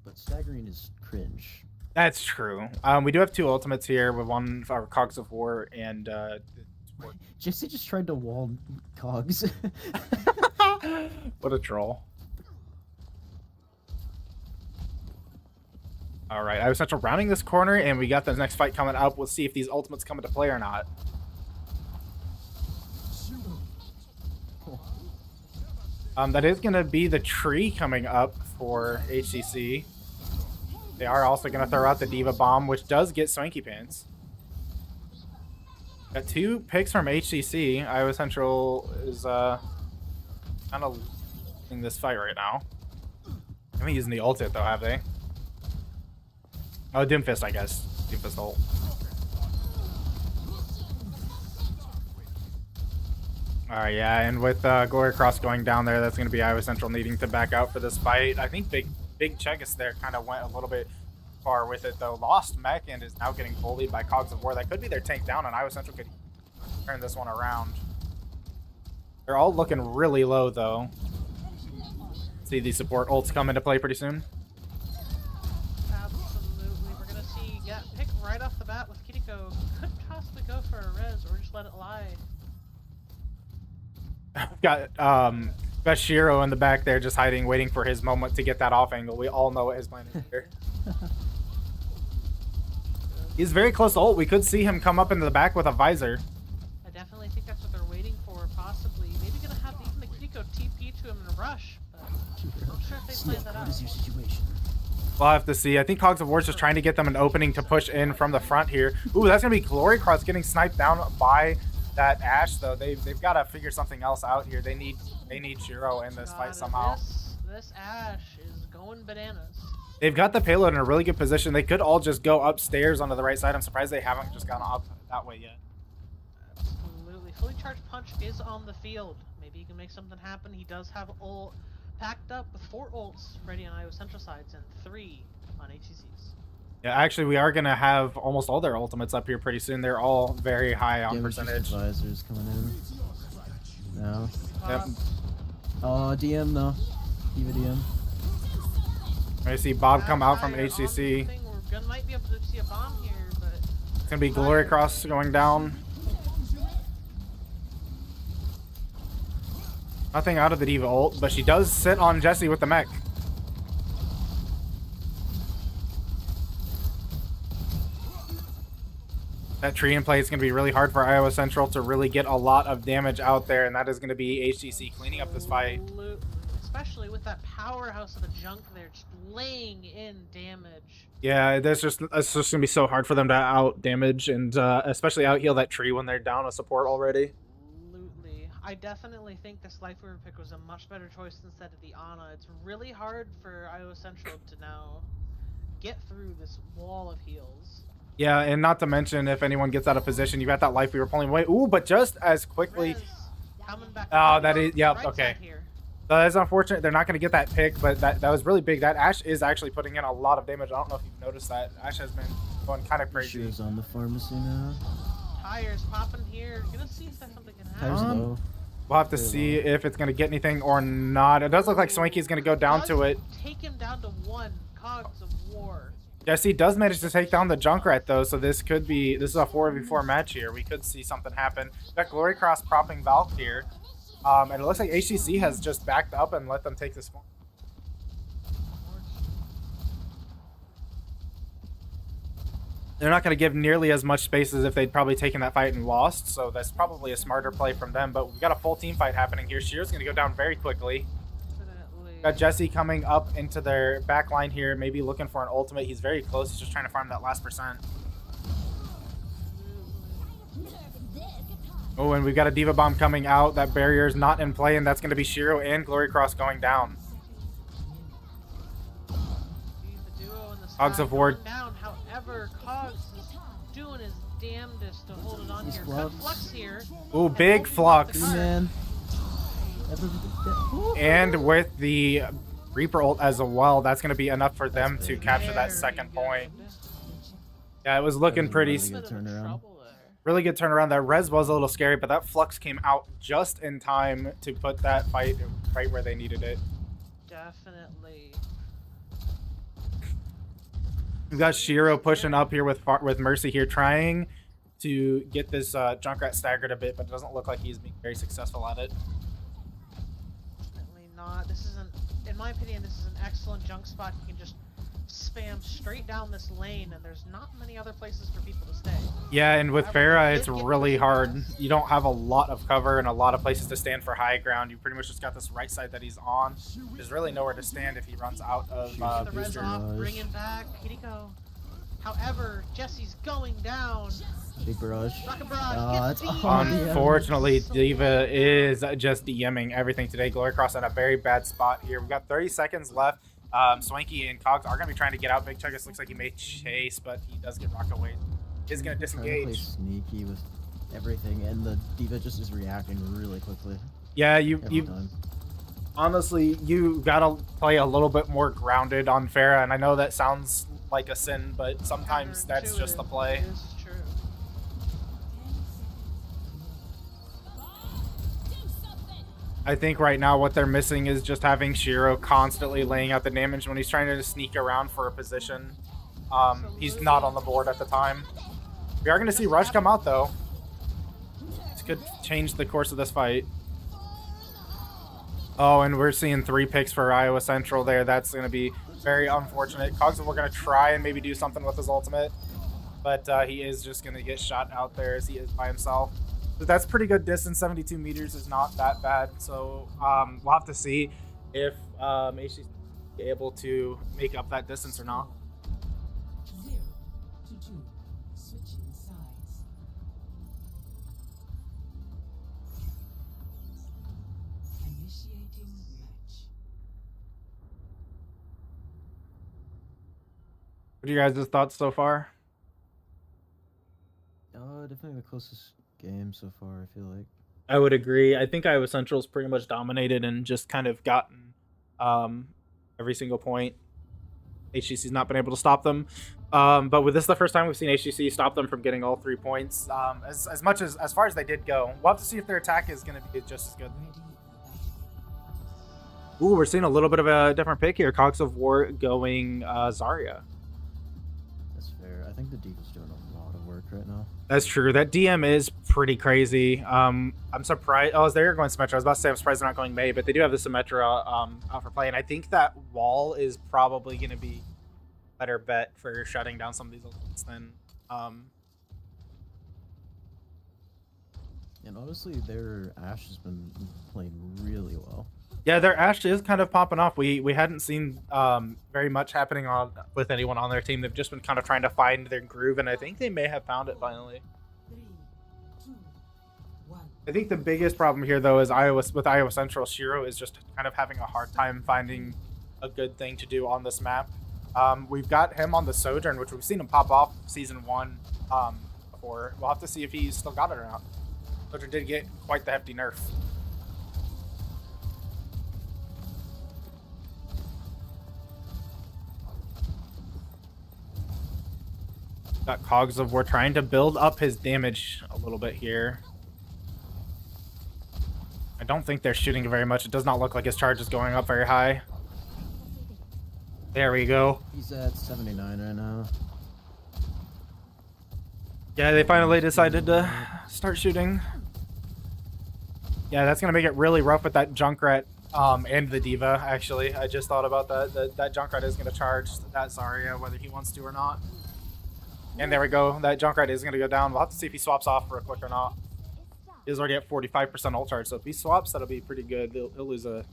But staggering is cringe. That's true. We do have 2 ultimates here with one for Cogs of War and Jesse just tried to wall Cogs. what a troll. All right, Iowa Central rounding this corner, and we got the next fight coming up. We'll see if these ultimates come into play or not. That is going to be the tree coming up for HCC. They are also going to throw out the Diva Bomb, which does get Swanky Pants. Got 2 picks from HCC. Iowa Central is kind of in this fight right now. I haven't using the ultimate though, have they? Oh, Doomfist, I guess. Doomfist ult. Alright, yeah, and with Glory Cross going down there, that's going to be Iowa Central needing to back out for this fight. I think Big Chegus there kind of went a little bit far with it, though. Lost mech and is now getting bullied by Cogs of War. That could be their tank down, and Iowa Central could turn this one around. They're all looking really low, though. See these support ults come into play pretty soon. Absolutely. We're going to see, yeah, pick right off the bat with Kiriko. Could possibly go for a res or just let it lie. Got Shiro in the back there just hiding, waiting for his moment to get that off angle. We all know what his plan is here. He's very close to ult. We could see him come up into the back with a visor. I definitely think that's what they're waiting for, possibly. Maybe going to have even the Kiriko TP to him in a rush, but I'm not sure if they Snip, planned that what out. is your situation? We'll have to see. I think Cogs of War is just trying to get them an opening to push in from the front here. Ooh, that's going to be Glory Cross getting sniped down by that Ashe though. They've got to figure something else out here. They need Shiro in this fight God, somehow. This Ashe is going bananas. They've got the payload in a really good position. They could all just go upstairs onto the right side. I'm surprised they haven't just gone up that way yet. Absolutely. Fully charged punch is on the field. Maybe he can make something happen. He does have ult packed up with 4 ults ready on Iowa Central sides and 3 on HCCs. Yeah, actually, we are gonna have almost all their ultimates up here pretty soon. They're all very high on percentage. Advisors coming in. No. Yep. Oh, DM though. Diva DM. I see Bob come out from HCC. We're gonna might be able to see a bomb here, but It's gonna be Glory Cross going down. Nothing out of the Diva ult, but she does sit on Jesse with the mech. That tree in play is going to be really hard for Iowa Central to really get a lot of damage out there, and that is going to be HGC cleaning up this fight. Especially with that powerhouse of a junk there, just laying in damage. Yeah, it's just going to be so hard for them to out damage and especially out heal that tree when they're down a support already. Absolutely. I definitely think this Life Weaver pick was a much better choice instead of the Ana. It's really hard for Iowa Central to now get through this wall of heals. Yeah, and not to mention, if anyone gets out of position, you got that Life Weaver pulling away. Ooh, but just as quickly... Rez coming back Oh, up that is... Yep, right okay. side here. That's unfortunate. They're not going to get that pick, but that was really big. That Ashe is actually putting in a lot of damage. I don't know if you've noticed that. Ashe has been going kind of crazy. She's on the pharmacy now. Tires popping here. Gonna see if there's something can Tires happen. low. We'll have to see if it's going to get anything or not. It does look like Swanky's going to go down to it. Take him down to 1 cogs of war. Jesse does manage to take down the Junkrat, though, so this is a 4v4 match here. We could see something happen. We've got Glory Cross propping Valk here. And it looks like HCC has just backed up and let them take this one. They're not going to give nearly as much space as if they'd probably taken that fight and lost, so that's probably a smarter play from them. But we've got a full team fight happening here. Shear's going to go down very quickly. Definitely. Got Jesse coming up into their back line here, maybe looking for an ultimate. He's very close. He's just trying to farm that last percent. Oh, and we've got a Diva Bomb coming out. That barrier is not in play, and that's going to be Shiro and Glory Cross going down. The duo in the Cogs sky of War. going down. However, Cogs is doing his damnedest to hold it on He's here. Flux. Good Flux here. Ooh, big Flux. Hey, man. And with the Reaper ult as well, that's going to be enough for them to big. capture that Very second good. point. Yeah, it was looking pretty... Really good Bit of a turnaround. trouble there. Really good turnaround. That res was a little scary, but that Flux came out just in time to put that fight right where they needed it. Definitely. We've got Shiro pushing up here with Mercy here, trying to get this Junkrat staggered a bit, but it doesn't look like he's being very successful at it. Definitely not. This isn't, in my opinion, this is an excellent junk spot. You can just spam straight down this lane, and there's not many other places for people to stay. Yeah, and with Farah, it's really hard. You don't have a lot of cover and a lot of places to stand for high ground. You pretty much just got this right side that he's on. There's really nowhere to stand if he runs out of The res booster. off, bringing back Kiriko. However, Jesse's going down. Big barrage. Rocket Barrage Oh, gets it's beat. on the Unfortunately, Diva is just DMing everything today. Glory Cross in a very bad spot here. We've got 30 seconds left. Swanky and Cogs are going to be trying to get out. Big Chuggus looks like he may chase, but he does get rock away. He's going to Trying to play disengage. sneaky with everything, and the Diva just is reacting really quickly Yeah, every you time. honestly, you got to play a little bit more grounded on Farah, and I know that sounds like a sin, but sometimes that's just the play. It is true. I think right now what they're missing is just having Shiro constantly laying out the damage when he's trying to sneak around for a position. He's not on the board at the time. We are going to see Rush come out, though. This could change the course of this fight. Oh, and we're seeing 3 picks for Iowa Central there. That's going to be very unfortunate. Cogs, we're going to try and maybe do something with his ultimate, but he is just going to get shot out there as he is by himself. But that's pretty good distance. 72 meters is not that bad. So we'll have to see if HC is able to make up that distance or not. 0 to 2. Switching sides. What are you guys' thoughts so far? Definitely the closest game so far, I feel like. I would agree. I think Iowa Central's pretty much dominated and just kind of gotten every single point. HGC's not been able to stop them. But with this the first time we've seen HGC stop them from getting all 3 points. As far as they did go, we'll have to see if their attack is going to be just as good. Ooh, we're seeing a little bit of a different pick here. Cogs of War going Zarya. That's fair. I think the D.Va's doing a lot of work right now. That's true. That DM is pretty crazy. I'm surprised. Oh, they're going Symmetra. I was about to say I'm surprised they're not going Mei, but they do have the Symmetra out for play. And I think that wall is probably going to be a better bet for shutting down some of these ultimates than... And honestly, their Ashe has been playing really well. Yeah, their Ashe is kind of popping off. We hadn't seen very much happening with anyone on their team. They've just been kind of trying to find their groove, and I think they may have found it finally. 3, 2, 1. I think the biggest problem here, though, is with Iowa Central, Shiro is just kind of having a hard time finding a good thing to do on this map. We've got him on the Sojourn, which we've seen him pop off Season 1 before. We'll have to see if he's still got it or not. Sojourn did get quite the hefty nerf. Got Cogs of War trying to build up his damage a little bit here. I don't think they're shooting very much. It does not look like his charge is going up very high. There we go. He's at 79 right now. Yeah, they finally decided to start shooting. Yeah, that's going to make it really rough with that Junkrat and the D.Va, actually. I just thought about that. That Junkrat is going to charge that Zarya, whether he wants to or not. And there we go. That Junkrat is going to go down. We'll have to see if he swaps off real quick or not. He's already at 45% ult charge, so if he swaps, that'll be pretty good. He'll lose a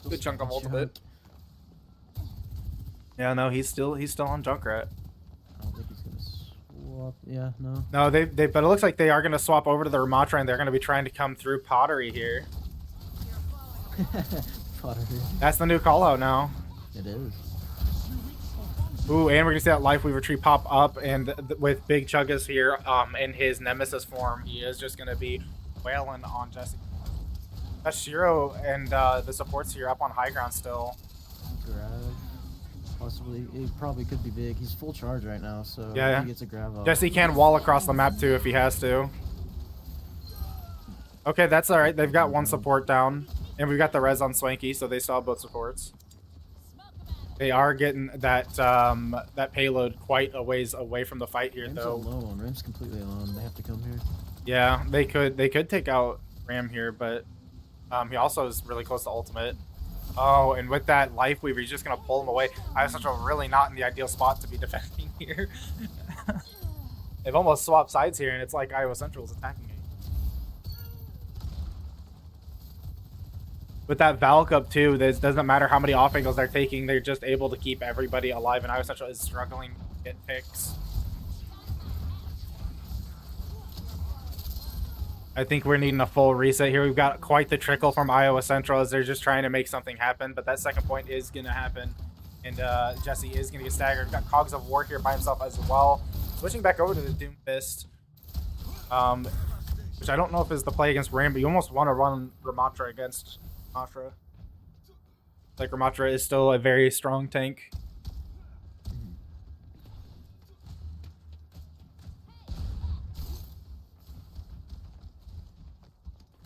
good chunk of ultimate. Yeah, no, he's still on Junkrat. I don't think he's gonna swap. Yeah, no. No, but it looks like they are going to swap over to the Ramatra, and they're going to be trying to come through Pottery here. Pottery. That's the new call out now. It is. Ooh, and we're gonna see that Lifeweaver tree pop up, and with Big Chuggas here, in his Nemesis form, he is just gonna be wailing on Jesse. That's Shiro and the supports here up on high ground still. Grab. Possibly. It probably could be big. He's full charge right now, so yeah, he gets a grab off. Jesse can wall across the map too if he has to. Okay, that's alright. They've got one support down, and we've got the res on Swanky, so they still have both supports. They are getting that that payload quite a ways away from the fight here, Ram's though. alone. Ram's completely alone. They have to come here. Yeah, they could take out Ram here, but he also is really close to ultimate. Oh, and with that Lifeweaver, he's just gonna pull him away. I was really not in the ideal spot to be defending here. They've almost swapped sides here, and it's like Iowa Central is attacking me. With that Valk up too, this doesn't matter how many off angles they're taking, they're just able to keep everybody alive, and Iowa Central is struggling to get picks. I think we're needing a full reset here. We've got quite the trickle from Iowa Central as they're just trying to make something happen, but that second point is going to happen, and Jesse is going to get staggered. We've got Cogs of War here by himself as well. Switching back over to the Doomfist, which I don't know if is the play against Ram, but you almost want to run Ramatra against Ramatra. Like, Ramatra is still a very strong tank.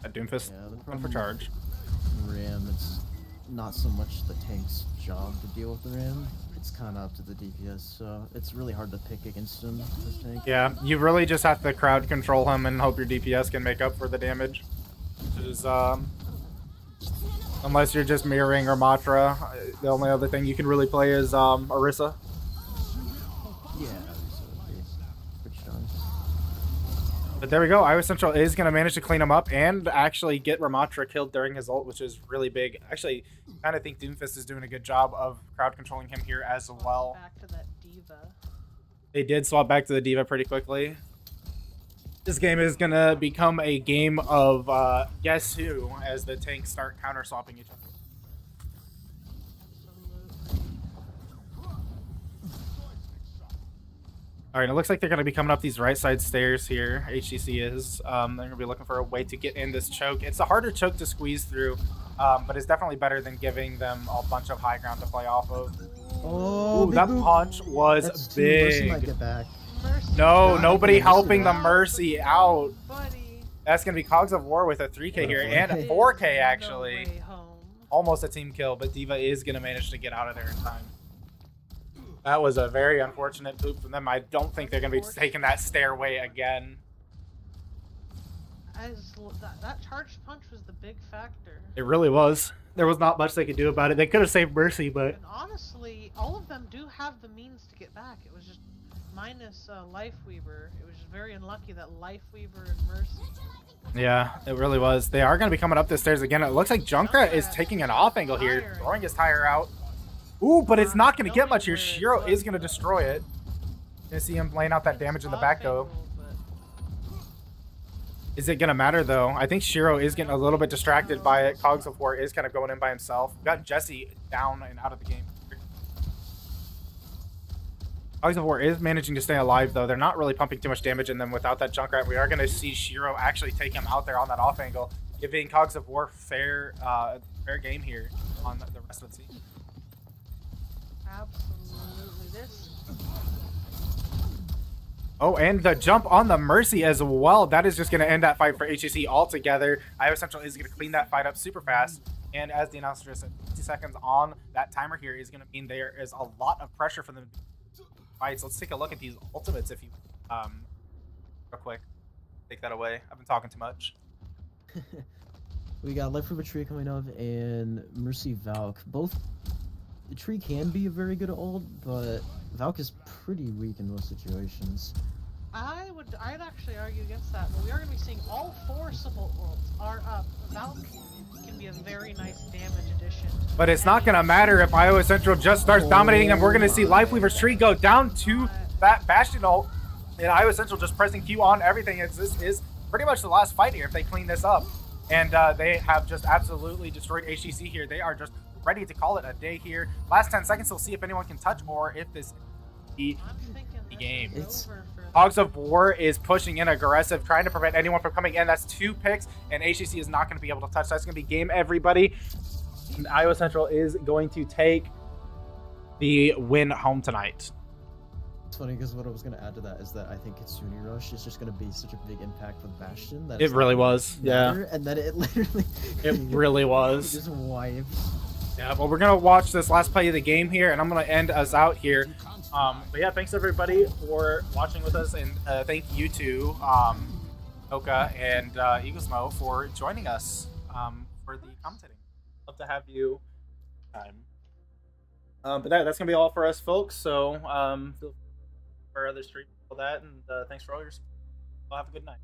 A Doomfist going for charge. Ram, it's not so much the tank's job to deal with the Ram. It's kind of up to the DPS, so it's really hard to pick against him, this tank. Yeah, you really just have to crowd control him and hope your DPS can make up for the damage. Which is, unless you're just mirroring Ramatra, the only other thing you can really play is Orisa. Yeah, so it'd be pretty strong. But there we go. Iowa Central is going to manage to clean him up and actually get Ramatra killed during his ult, which is really big. Actually, I kind of think Doomfist is doing a good job of crowd controlling him here as well. Back to that D.Va. They did swap back to the D.Va pretty quickly. This game is going to become a game of guess who as the tanks start counter-swapping each other. All right, it looks like they're going to be coming up these right side stairs here. HTC is. They're going to be looking for a way to get in this choke. It's a harder choke to squeeze through, but it's definitely better than giving them a bunch of high ground to play off of. Oh, Ooh, that punch was That's two. Mercy might big. get back. Mercy No, got nobody it. helping the Got Mercy out. Buddy. That's going to be Cogs of War with a 3K here and a There's 4K no actually. way home. Almost a team kill, but D.Va is going to manage to get out of there in time. That was a very unfortunate poop from them. I don't think they're going to be taking that stairway again. That charged punch was the big factor. It really was. There was not much they could do about it. They could have saved Mercy, but... And honestly, all of them do have the means to get back. It was just minus Lifeweaver. It was just very unlucky that Lifeweaver and Mercy. Yeah, it really was. They are going to be coming up the stairs again. It looks like Junkrat is taking an off angle here, throwing his tire out. Ooh, but it's not going to get much here. Shiro is going to destroy it. Gonna see him laying out that damage in the back, though. Is it going to matter, though? I think Shiro is getting a little bit distracted by it. Cogs of War is kind of going in by himself. We got Jesse down and out of the game. Cogs of War is managing to stay alive, though. They're not really pumping too much damage in them without that Junkrat. We are going to see Shiro actually take him out there on that off angle, giving Cogs of War fair game here on the rest of the team. Absolutely. This. Oh, and the jump on the Mercy as well. That is just going to end that fight for HCC altogether. Iowa Central is going to clean that fight up super fast. And as the announcer said, 50 seconds on that timer here is going to mean there is a lot of pressure for them to fight. So let's take a look at these ultimates if you real quick. Take that away. I've been talking too much. We got Life from a Tree coming up and Mercy Valk. Both the tree can be a very good ult, but Valk is pretty weak in most situations. I'd actually argue against that, but we are going to be seeing all 4 support ults are up. Valk can be a very nice damage addition. But it's not going to matter if Iowa Central just starts dominating them. We're going to see Lifeweaver's tree go down to that Bastion ult, and Iowa Central just pressing Q on everything. This is pretty much the last fight here if they clean this up. And they have just absolutely destroyed HGC here. They are just ready to call it a day here. Last 10 seconds, we'll see if anyone can touch or if this is the game. Hogs of War is pushing in aggressive, trying to prevent anyone from coming in. That's 2 picks, and HGC is not going to be able to touch. That's going to be game, everybody. And Iowa Central is going to take the win home tonight. It's funny because what I was going to add to that is that I think Kitsune Rush is just going to be such a big impact for Bastion. That It really was, yeah. And then it literally... It really was. Just wiped. Yeah, well, we're going to watch this last play of the game here, and I'm going to end us out here. But yeah, thanks everybody for watching with us, and thank you to Oka and Eagosmo for joining us for the commentating. Love to have you. But that's going to be all for us, folks. So feel free for other streams, all that, and thanks for all your support. Well, have a good night.